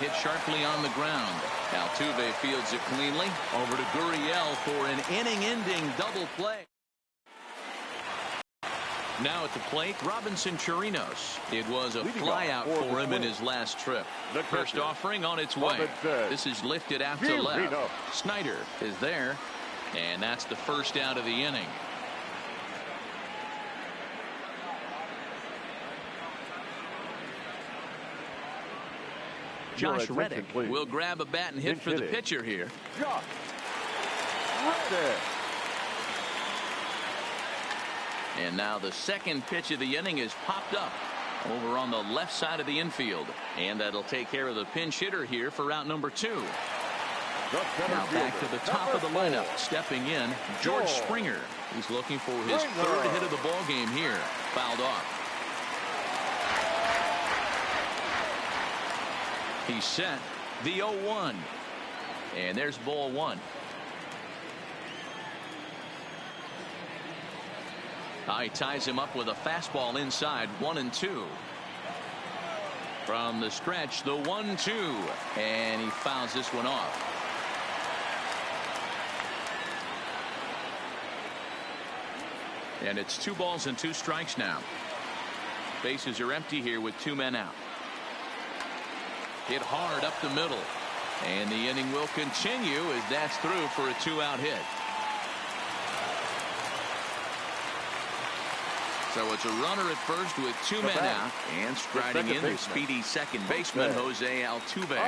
Hit sharply on the ground. Altuve fields it cleanly. Over to Gurriel for an inning-ending double play. Now at the plate, Robinson Chirinos. It was a flyout for him in his last trip. The first offering on its way. This is lifted out to left. Snyder is there, and that's the first out of the inning. Josh Reddick will grab a bat and hit for the pitcher here. Josh Reddick. And now the second pitch of the inning is popped up over on the left side of the infield. And that'll take care of the pinch hitter here for out number 2. Now back to the top of the lineup. Stepping in, George Springer. He's looking for his third hit of the ball game here. Fouled off. He's set the 0-1. And there's ball 1. He ties him up with a fastball inside. 1-2. From the stretch, the 1-2. And he fouls this one off. And it's 2 balls and 2 strikes now. Bases are empty here with 2 men out. Hit hard up the middle. And the inning will continue as that's through for a 2-out hit. So it's a runner at first with 2 men out. And striding in the speedy second baseman, Jose Altuve.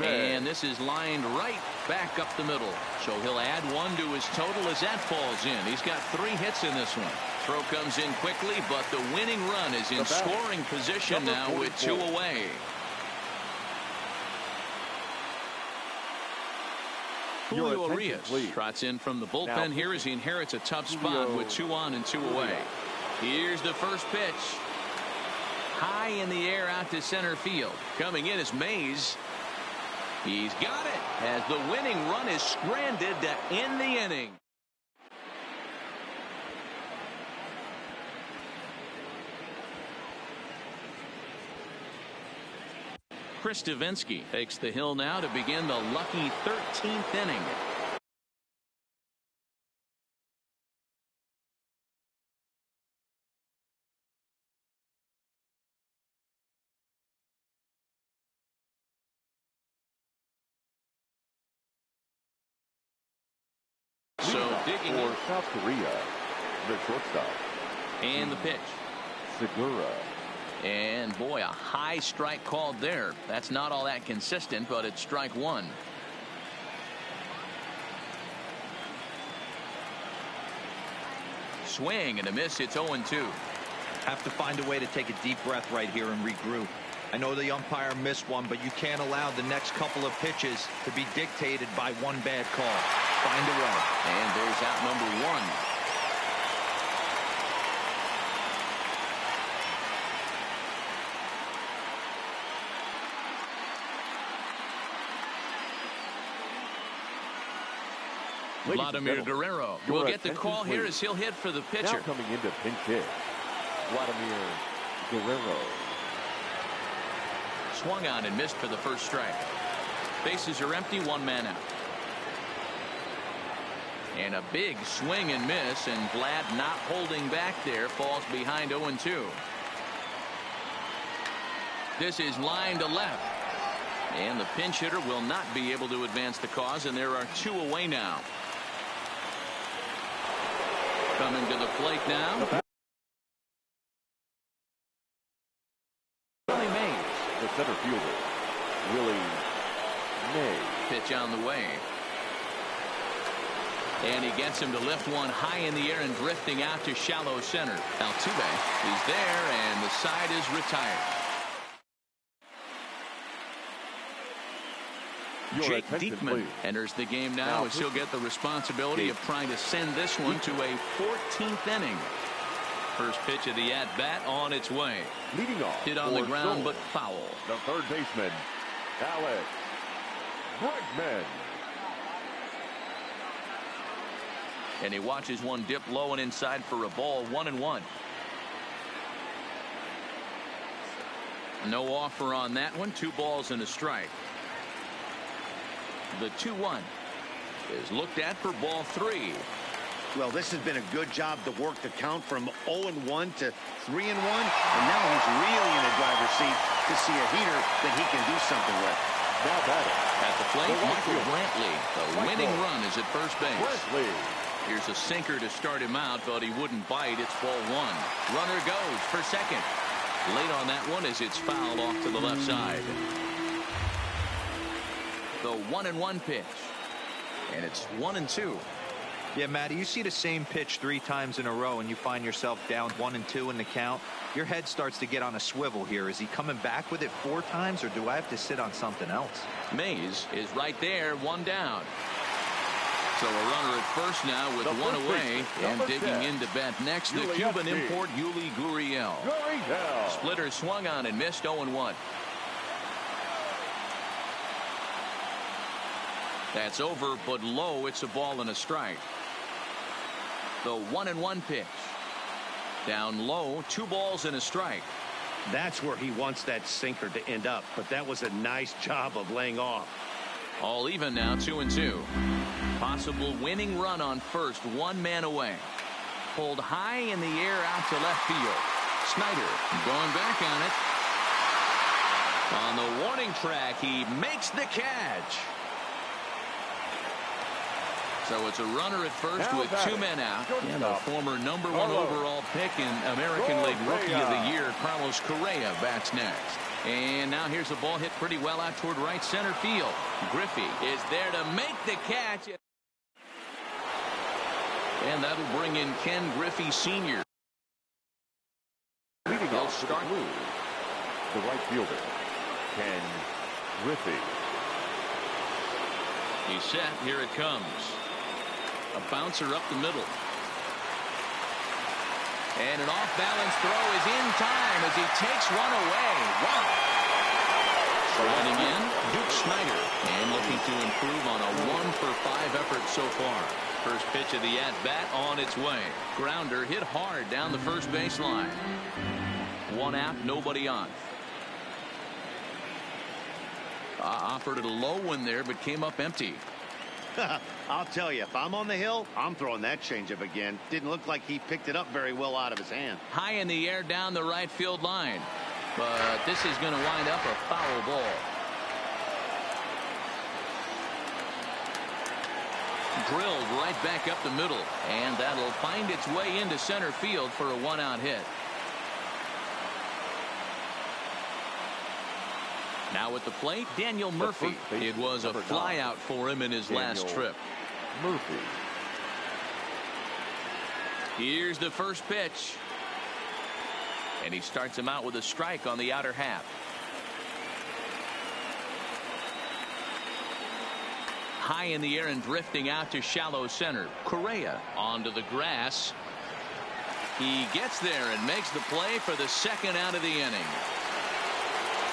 And this is lined right back up the middle. So he'll add 1 to his total as that falls in. He's got 3 hits in this one. Throw comes in quickly, but the winning run is in scoring position now with 2 away. Julio Urias trots in from the bullpen here as he inherits a tough spot with 2 on and 2 away. Here's the first pitch. High in the air out to center field. Coming in is Mays. He's got it as the winning run is stranded to end the inning. Chris Davinsky takes the hill now to begin the lucky 13th inning. So digging for South Korea, the shortstop. And the pitch. Segura. And boy, a high strike called there. That's not all that consistent, but it's strike 1. Swing and a miss. It's 0-2. Have to find a way to take a deep breath right here and regroup. I know the umpire missed one, but you can't allow the next couple of pitches to be dictated by one bad call. Find a way. And there's out number 1. Vladimir Guerrero will get the call here as he'll hit for the pitcher. Now coming into pinch hit, Vladimir Guerrero. Swung on and missed for the first strike. Bases are empty, 1 man out. And a big swing and miss, and Vlad not holding back there, falls behind 0-2. This is line to left. And the pinch hitter will not be able to advance the cause, and there are 2 away now. Coming to the plate now. Willie Mays. The center fielder, Willie Mays. Pitch on the way. And he gets him to lift one high in the air and drifting out to shallow center. Altuve is there, and the side is retired. Jake Diekman enters the game now as he'll get the responsibility of trying to send this one to a 14th inning. First pitch of the at-bat on its way. Leading off. Hit on the ground, but foul. The third baseman, Alex Bregman. And he watches one dip low and inside for a ball. 1-1. No offer on that one. 2 balls and a strike. The 2-1 is looked at for ball 3. Well, this has been a good job to work the count from 0-1 to 3-1, and now he's really in the driver's seat to see a heater that he can do something with. Now batting at the plate, Michael Brantley. The winning run is at first base. Brantley. Here's a sinker to start him out, but he wouldn't bite. It's ball 1. Runner goes for second. Late on that one as it's fouled off to the left side. The 1-1 pitch, and it's 1-2. Yeah, Matty, you see the same pitch 3 times in a row and you find yourself down 1-2 in the count. Your head starts to get on a swivel here. Is he coming back with it 4 times, or do I have to sit on something else? Mays is right there, 1 down. So a runner at first now with 1 away, and digging into bat next, the Cuban import Yuli Gurriel. Splitter swung on and missed. 0-1. That's over, but low. It's a ball and a strike. The 1-1 pitch. Down low, 2 balls and a strike. That's where he wants that sinker to end up, but that was a nice job of laying off. All even now, 2-2. Possible winning run on first, 1 man away. Pulled high in the air out to left field. Snyder going back on it. On the warning track, he makes the catch. So it's a runner at first with 2 men out. And the former #1 overall pick in American League Rookie of the Year, Carlos Correa, bats next. And now here's a ball hit pretty well out toward right center field. Griffey is there to make the catch. And that'll bring in Ken Griffey Sr. Leading off to the Blues, the right fielder, Ken Griffey. He's set. Here it comes. A bouncer up the middle. And an off-balance throw is in time as he takes one away. Wow. Sliding in, Duke Snyder. And looking to improve on a 1-for-5 effort so far. First pitch of the at-bat on its way. Grounder hit hard down the first baseline. 1 out, nobody on. Offered it a low one there, but came up empty. I'll tell you, if I'm on the hill, I'm throwing that changeup again. Didn't look like he picked it up very well out of his hand. High in the air down the right field line. But this is going to wind up a foul ball. Drilled right back up the middle. And that'll find its way into center field for a 1-out hit. Now at the plate, Daniel Murphy. It was a fly out for him in his last trip. Murphy. Here's the first pitch. And he starts him out with a strike on the outer half. High in the air and drifting out to shallow center. Correa onto the grass. He gets there and makes the play for the 2nd out of the inning.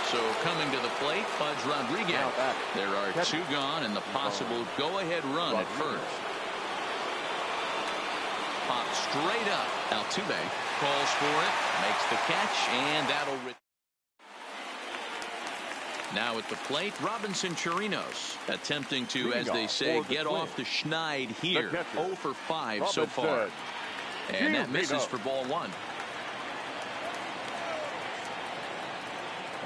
So coming to the plate, Pudge Rodriguez. There are 2 gone and the possible go-ahead run at first. Pops straight up. Altuve calls for it, makes the catch, and that'll now at the plate, Robinson Chirinos attempting to, as they say, get off the schneid here. 0-for-5 so far. And that misses for ball 1.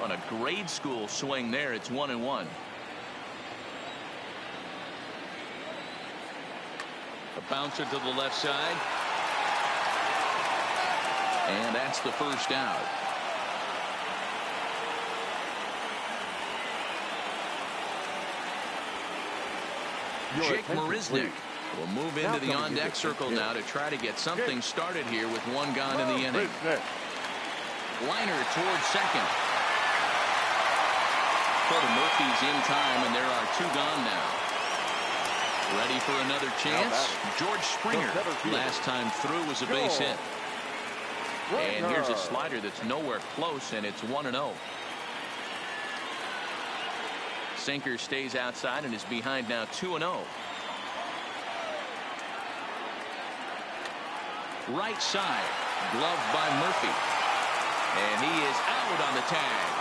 On a grade school swing there, it's 1-1. A bouncer to the left side. And that's the first out. Jake Marisnick will move into the on-deck circle now to try to get something started here with one gone in the inning. Liner towards second. Porter Murphy's in time, and there are two gone now. Ready for another chance? George Springer, last time through, was a base hit. And here's a slider that's nowhere close, and it's 1-0. Sinker stays outside and is behind now 2-0. Right side, gloved by Murphy. And he is out on the tag.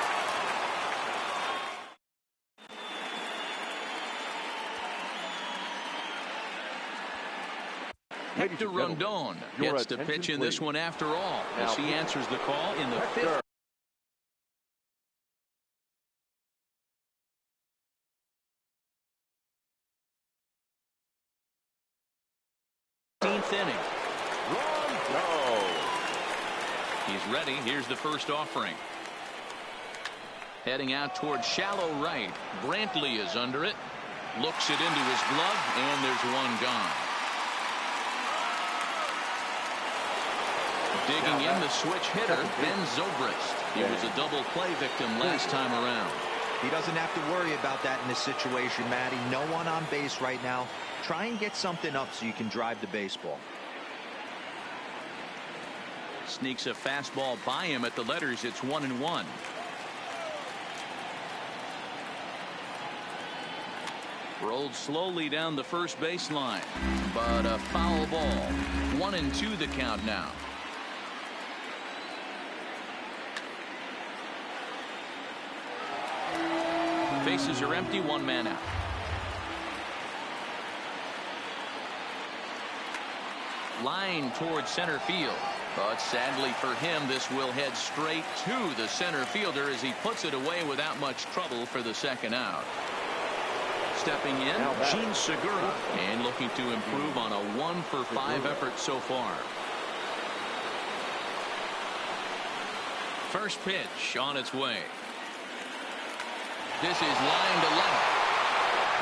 Hector Rondon gets to pitch in this one after all, as he answers the call in the fifth. Inning. He's ready. Here's the first offering. Heading out towards shallow right. Brantley is under it. Looks it into his glove, and there's one gone. Digging in the switch hitter, Ben Zobrist. He was a double play victim last time around. He doesn't have to worry about that in this situation, Matty. No one on base right now. Try and get something up so you can drive the baseball. Sneaks a fastball by him at the letters. It's 1-1. Rolled slowly down the first baseline, but a foul ball. 1-2 the count now. Bases are empty, one man out. Line towards center field, but sadly for him, this will head straight to the center fielder as he puts it away without much trouble for the second out. Stepping in, Gene Segura, and looking to improve on a 1-for-5 effort so far. First pitch on its way. This is line to left,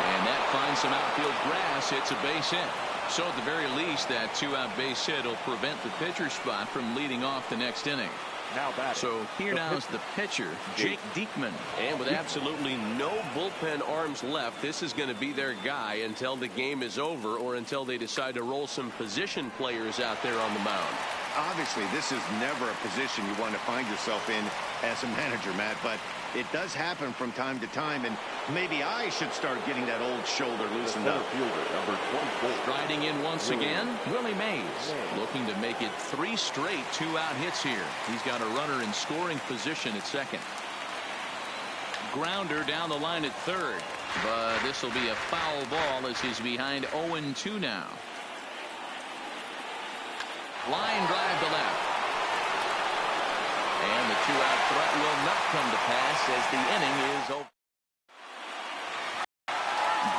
and that finds some outfield grass. It's a base hit. So at the very least, that two-out base hit will prevent the pitcher spot from leading off the next inning. So here now is the pitcher, Jake Diekman. And with absolutely no bullpen arms left, this is going to be their guy until the game is over or until they decide to roll some position players out there on the mound. Obviously, this is never a position you want to find yourself in as a manager, Matt, but it does happen from time to time, and maybe I should start getting that old shoulder loosened up. Striding in once again, Willie Mays, looking to make it 3 straight two-out hits here. He's got a runner in scoring position at second. Grounder down the line at third, but this will be a foul ball as he's behind 0-2 now. Line drive to left. And the two-out threat will not come to pass as the inning is over.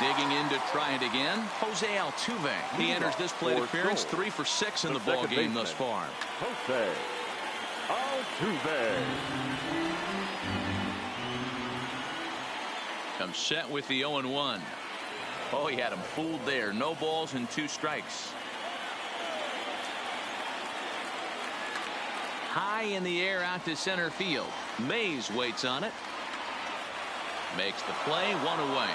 Digging in to try it again, Jose Altuve. He enters this plate appearance 3 for 6 in the ball game thus far. Jose Altuve. Comes set with the 0-1. Oh, he had him fooled there. No balls and 2 strikes. High in the air out to center field. Mays waits on it. Makes the play, 1 away.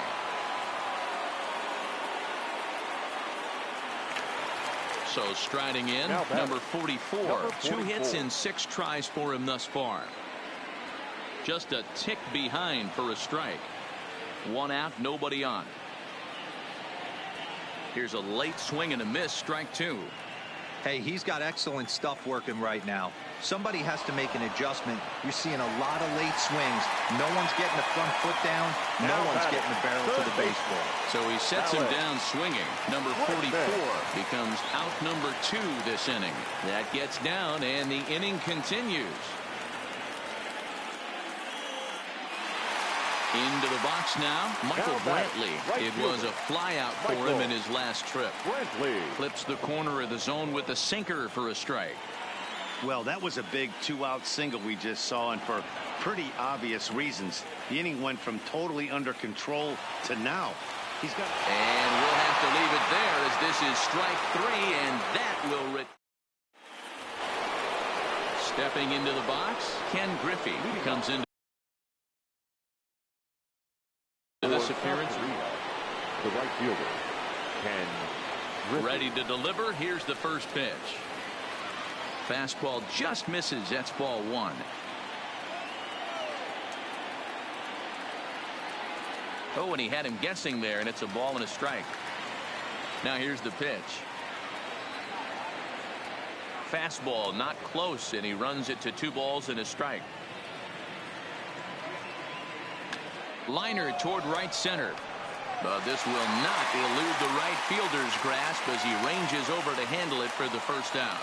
So striding in, number 44. 2 hits in 6 tries for him thus far. Just a tick behind for a strike. 1 out, nobody on. Here's a late swing and a miss, strike 2. Hey, he's got excellent stuff working right now. Somebody has to make an adjustment. You're seeing a lot of late swings. No one's getting the front foot down. No one's getting the barrel to the baseball. So he sets him down swinging. Number 44 becomes out number 2 this inning. That gets down, and the inning continues. Into the box now, Michael Brantley. It was a flyout for him in his last trip. Clips the corner of the zone with the sinker for a strike. Well, that was a big 2-out single we just saw, and for pretty obvious reasons. The inning went from totally under control to now. He's got. And we'll have to leave it there as this is strike 3, and that will. Stepping into the box, Ken Griffey comes into this appearance. The right fielder, Ken Griffey. Ready to deliver. Here's the first pitch. Fastball just misses. That's ball 1. Oh, and he had him guessing there, and it's a ball and a strike. Now here's the pitch. Fastball not close, and he runs it to 2 balls and a strike. Liner toward right center. But this will not elude the right fielder's grasp as he ranges over to handle it for the first out.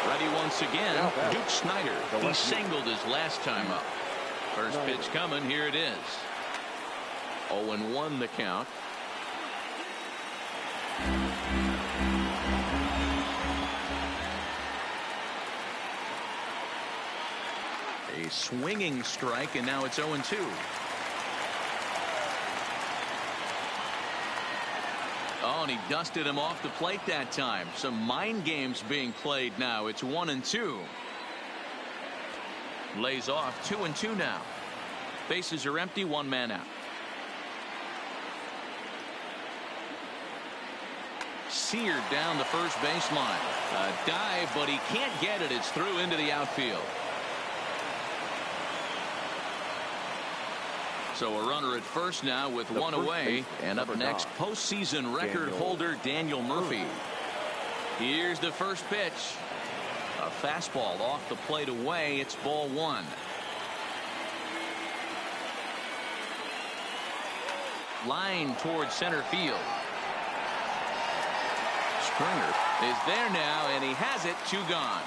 Ready once again, Duke Snider. He singled his last time up. First pitch coming. Here it is. 0-1 the count. A swinging strike, and now it's 0-2. Oh, and he dusted him off the plate that time. Some mind games being played now. It's 1-2. Lays off 2-2 now. Bases are empty, 1 man out. Seared down the first baseline. A dive, but he can't get it. It's through into the outfield. So a runner at first now with 1 away. And up next, postseason record holder Daniel Murphy. Here's the first pitch. A fastball off the plate away. It's ball 1. Line towards center field. Springer is there now, and he has it. 2 gone.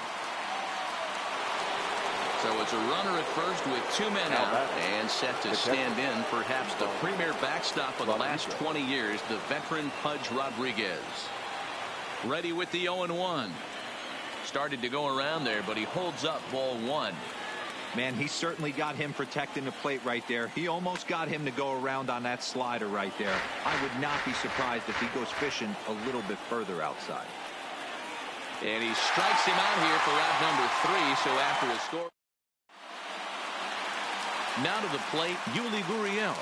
So it's a runner at first with 2 men out and set to stand in perhaps the premier backstop of the last 20 years, the veteran Pudge Rodriguez. Ready with the 0-1. Started to go around there, but he holds up ball 1. Man, he certainly got him protecting the plate right there. He almost got him to go around on that slider right there. I would not be surprised if he goes fishing a little bit further outside. And he strikes him out here for out number 3. So after a score. Now to the plate, Yuli Gurriel.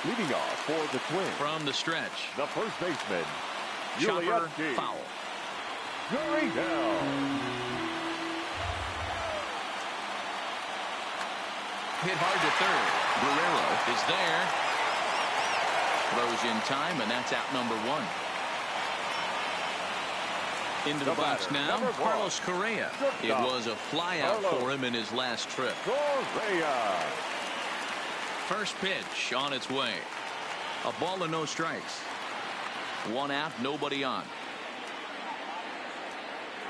Leading off for the Twins. From the stretch. The first baseman, Chopper foul. Gurriel. Hit hard to third. Guerrero is there. Throws in time, and that's out number 1. Into the box now, Carlos Correa. It was a flyout for him in his last trip. Correa. First pitch on its way. A ball and no strikes. 1 out, nobody on.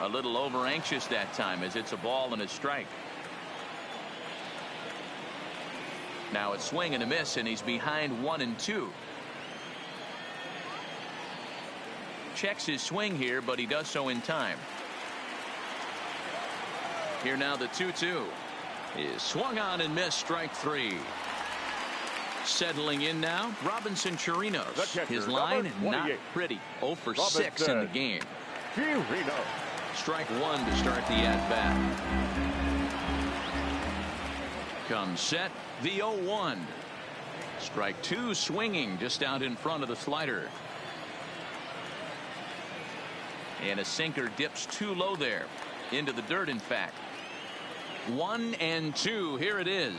A little over anxious that time as it's a ball and a strike. Now it's swing and a miss, and he's behind 1-2. Checks his swing here, but he does so in time. Here now the 2-2 is swung on and missed. Strike 3. Settling in now, Robinson Chirinos. His line not pretty. 0 for 6 in the game. Strike 1 to start the at-bat. Comes set, the 0-1. Strike 2 swinging just out in front of the slider. And a sinker dips too low there. Into the dirt, in fact. 1-2. Here it is.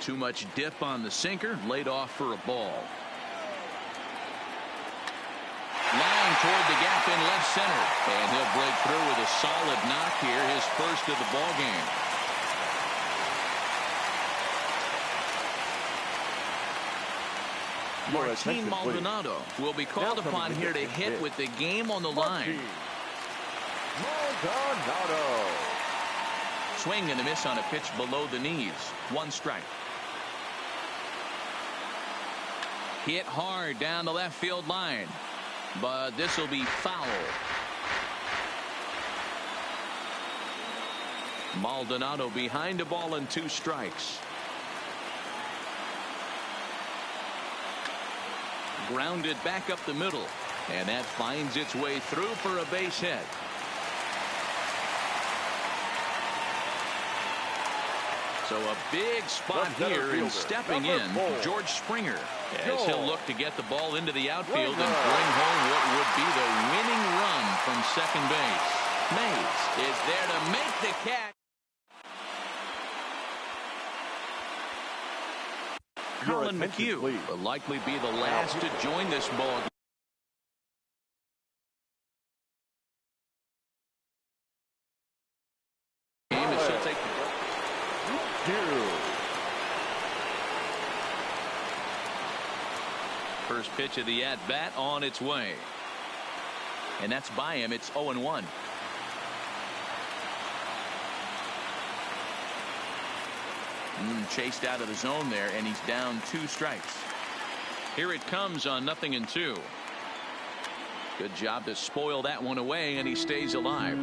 Too much dip on the sinker. Laid off for a ball. Line toward the gap in left center. And he'll break through with a solid knock here. His first of the ball game. Martin Maldonado will be called upon here to hit with the game on the line. Maldonado. Swing and a miss on a pitch below the knees. 1 strike. Hit hard down the left field line, but this will be foul. Maldonado behind a ball and 2 strikes. Grounded back up the middle, and that finds its way through for a base hit. So a big spot here, and stepping in, George Springer, as he'll look to get the ball into the outfield and bring home what would be the winning run from second base. Mays is there to make the catch. Colin McHugh will likely be the last to join this ball game. As she'll take the first pitch of the at-bat on its way. And that's by him. It's 0-1. Chased out of the zone there, and he's down 2 strikes. Here it comes on 0-2. Good job to spoil that one away, and he stays alive.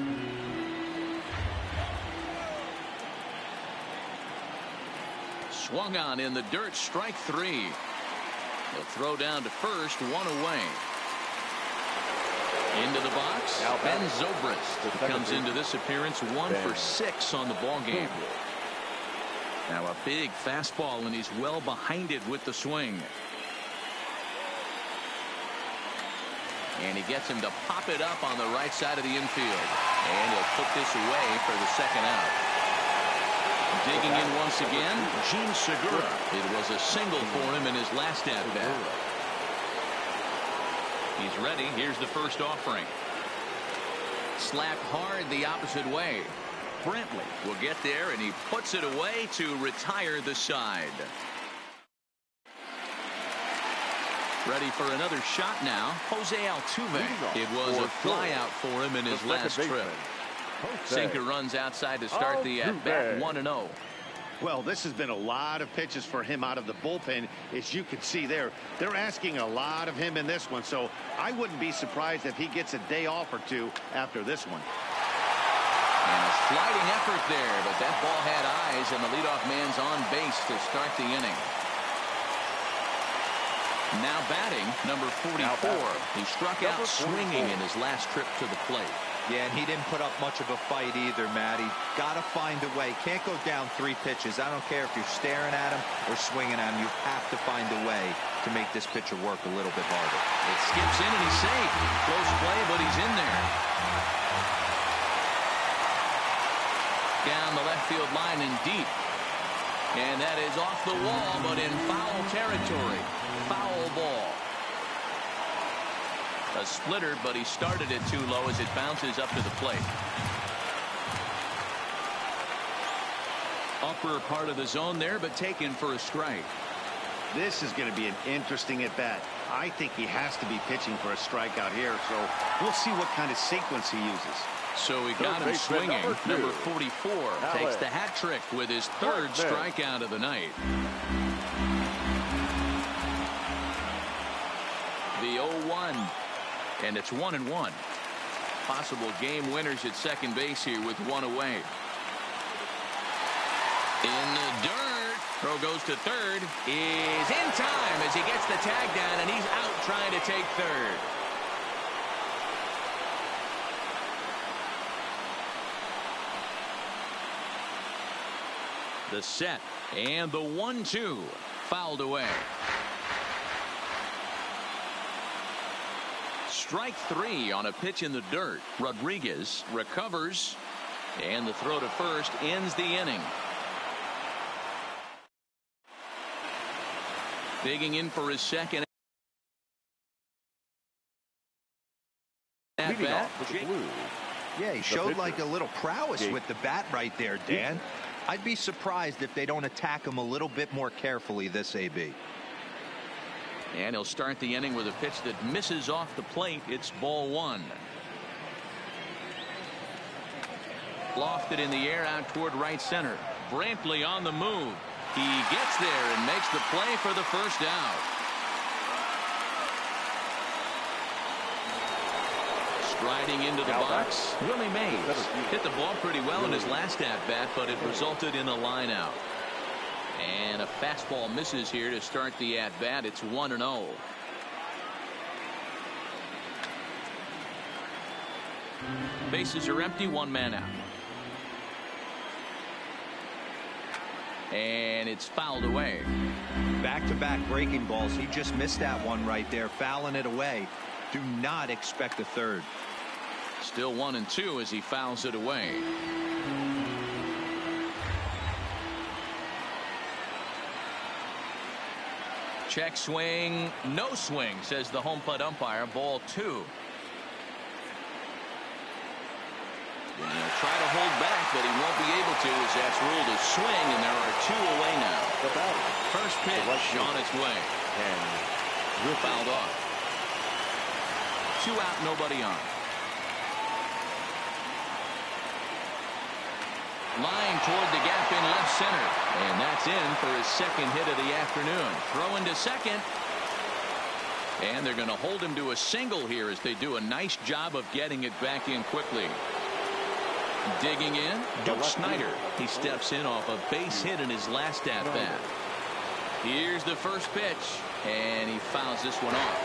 Swung on in the dirt, strike 3. He'll throw down to first, 1 away. Into the box, Ben Zobrist comes into this appearance 1 for 6 on the ball game. Now a big fastball, and he's well behind it with the swing. And he gets him to pop it up on the right side of the infield. And he'll put this away for the second out. Digging in once again, Gene Segura. It was a single for him in his last at-bat. He's ready. Here's the first offering. Slapped hard the opposite way. Brentley will get there, and he puts it away to retire the side. Ready for another shot now, Jose Altuve. It was a flyout for him in his last trip. Sinker runs outside to start the at-bat, 1-0. Well, this has been a lot of pitches for him out of the bullpen. As you can see there, they're asking a lot of him in this one, so I wouldn't be surprised if he gets a day off or 2 after this one. And a sliding effort there, but that ball had eyes, and the leadoff man's on base to start the inning. Now batting, number 44. He struck out swinging in his last trip to the plate. Yeah, and he didn't put up much of a fight either, Matty. Got to find a way. Can't go down 3 pitches. I don't care if you're staring at him or swinging at him. You have to find a way to make this pitcher work a little bit harder. It skips in, and he's safe. Close play, but he's in there. Down the left field line and deep. And that is off the wall, but in foul territory. Foul ball. A splitter, but he started it too low as it bounces up to the plate. Upper part of the zone there, but taken for a strike. This is going to be an interesting at-bat. I think he has to be pitching for a strikeout here, so we'll see what kind of sequence he uses. So we got him swinging. Number 44 takes the hat trick with his 3rd strikeout of the night. The 0-1, and it's 1-1. Possible game winners at second base here with 1 away. In the dirt, throw goes to third, is in time as he gets the tag down, and he's out trying to take third. The set and the 1-2 fouled away. Strike 3 on a pitch in the dirt. Rodriguez recovers, and the throw to first ends the inning. Digging in for his second at bat. Yeah, he showed like a little prowess with the bat right there, Dan. I'd be surprised if they don't attack him a little bit more carefully this AB. And he'll start the inning with a pitch that misses off the plate. It's ball 1. Lofted in the air out toward right center. Brantley on the move. He gets there and makes the play for the first out. Striding into the box, Willie Mays hit the ball pretty well in his last at-bat, but it resulted in a line out. And a fastball misses here to start the at-bat. It's 1-0. Bases are empty, one man out. And it's fouled away. Back-to-back breaking balls. He just missed that one right there, fouling it away. Do not expect a third. Still 1-2 as he fouls it away. Check swing, no swing, says the home plate umpire. Ball 2. And he'll try to hold back, but he won't be able to as that's ruled a swing, and there are 2 away now. First pitch on its way. And fouled off. 2 out, nobody on. Line toward the gap in left center. And that's in for his second hit of the afternoon. Throw into second. And they're going to hold him to a single here as they do a nice job of getting it back in quickly. Digging in, Duke Snyder. He steps in off a base hit in his last at-bat. Here's the first pitch. And he fouls this one off.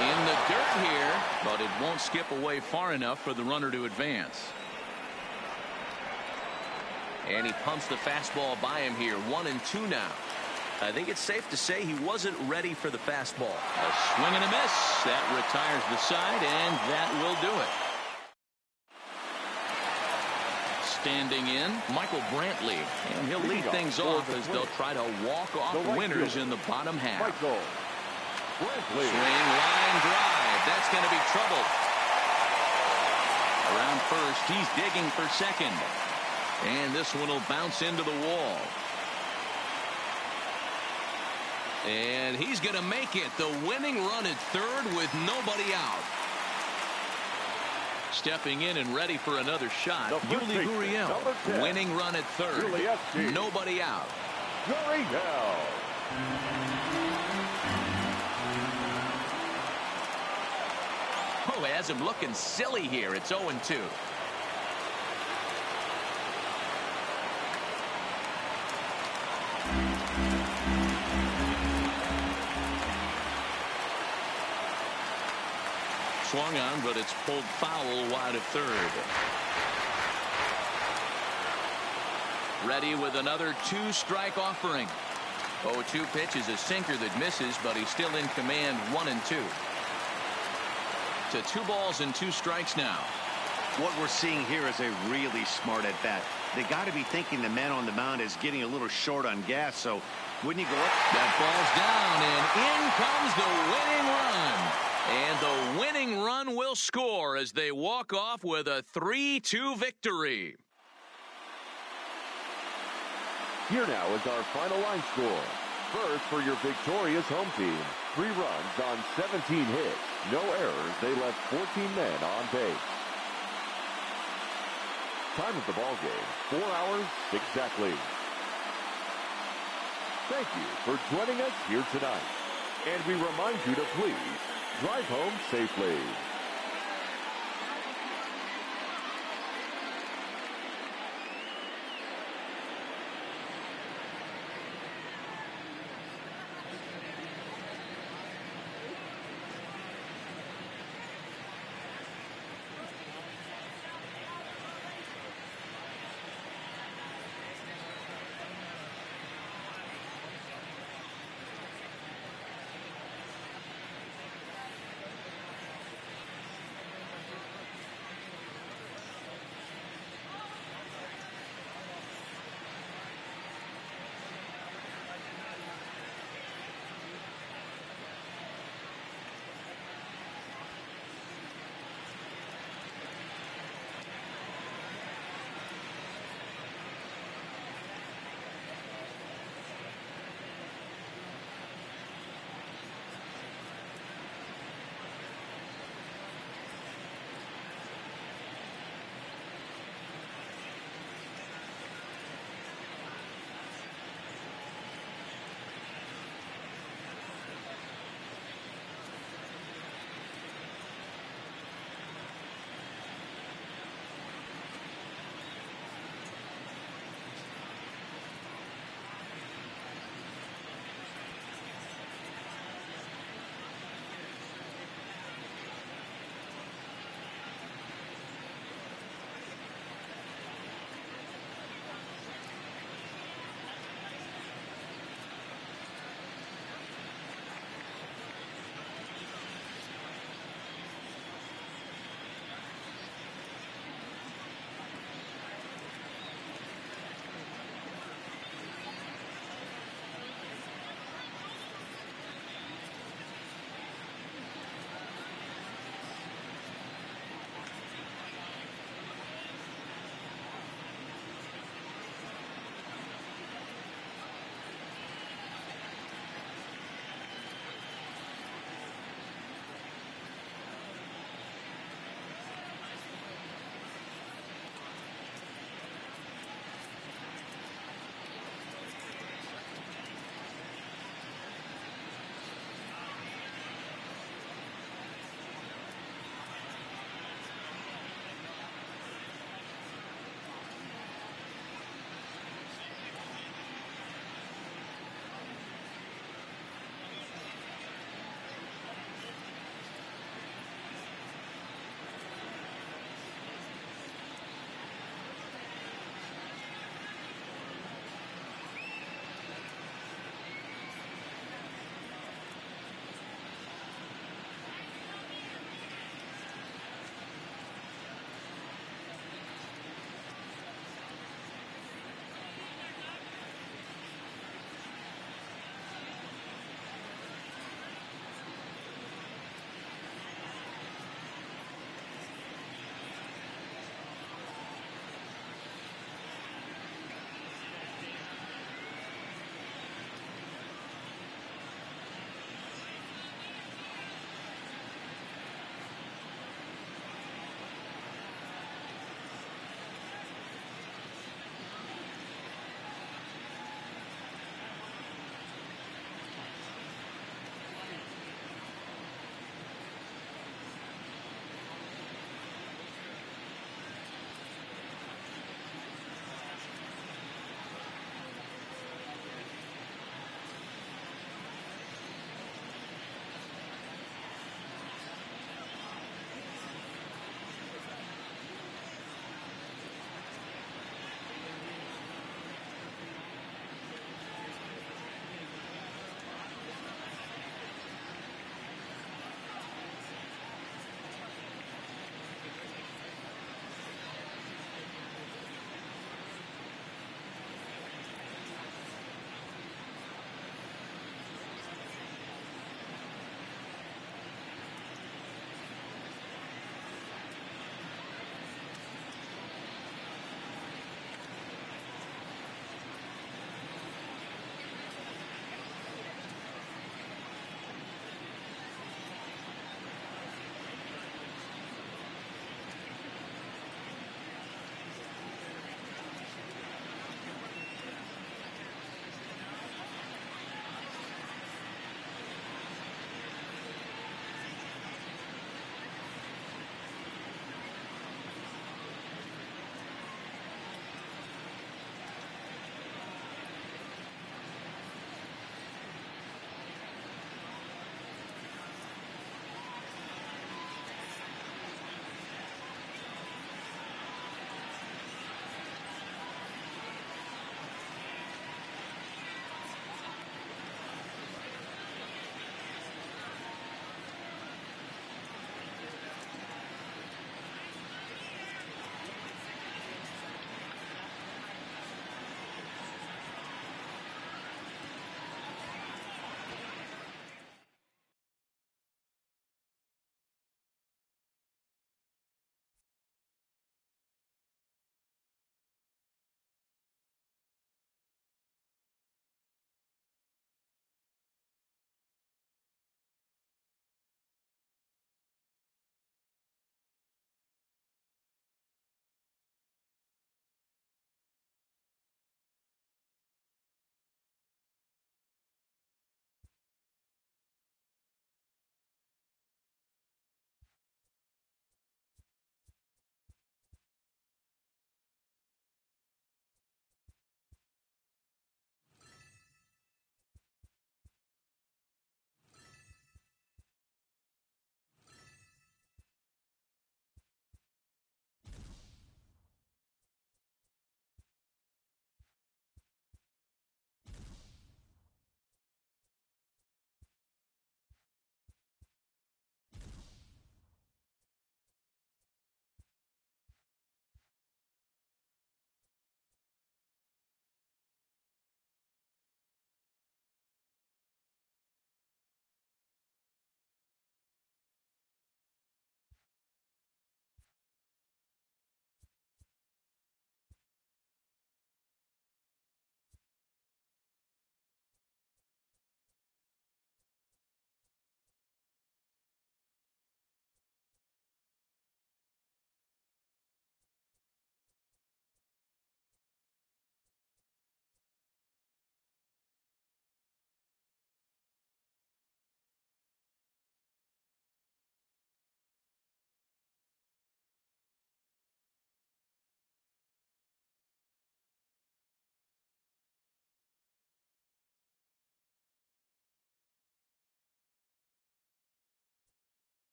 In the dirt here, but it won't skip away far enough for the runner to advance. And he pumps the fastball by him here. 1-2 now. I think it's safe to say he wasn't ready for the fastball. A swing and a miss. That retires the side, and that will do it. Standing in, Michael Brantley. And he'll lead things off as they'll try to walk off winners in the bottom half. Swing, line drive. That's going to be trouble. Around first, he's digging for second. And this one will bounce into the wall. And he's going to make it. The winning run at third with nobody out. Stepping in and ready for another shot. Yuli Gurriel. Winning run at third. Nobody out. Oh, has him looking silly here. It's 0-2. Swung on, but it's pulled foul wide of third. Ready with another 2-strike offering. 0-2 pitch is a sinker that misses, but he's still in command. 1-2. To 2 balls and 2 strikes now. What we're seeing here is a really smart at bat. They got to be thinking the man on the mound is getting a little short on gas, so wouldn't you go up? That ball's down, and in comes the winning run. And the winning run will score as they walk off with a 3-2 victory. Here now is our final line score. First for your victorious home team. 3 runs on 17 hits. No errors. They left 14 men on base. Time of the ball game, 4 hours exactly. Thank you for joining us here tonight. And we remind you to please drive home safely.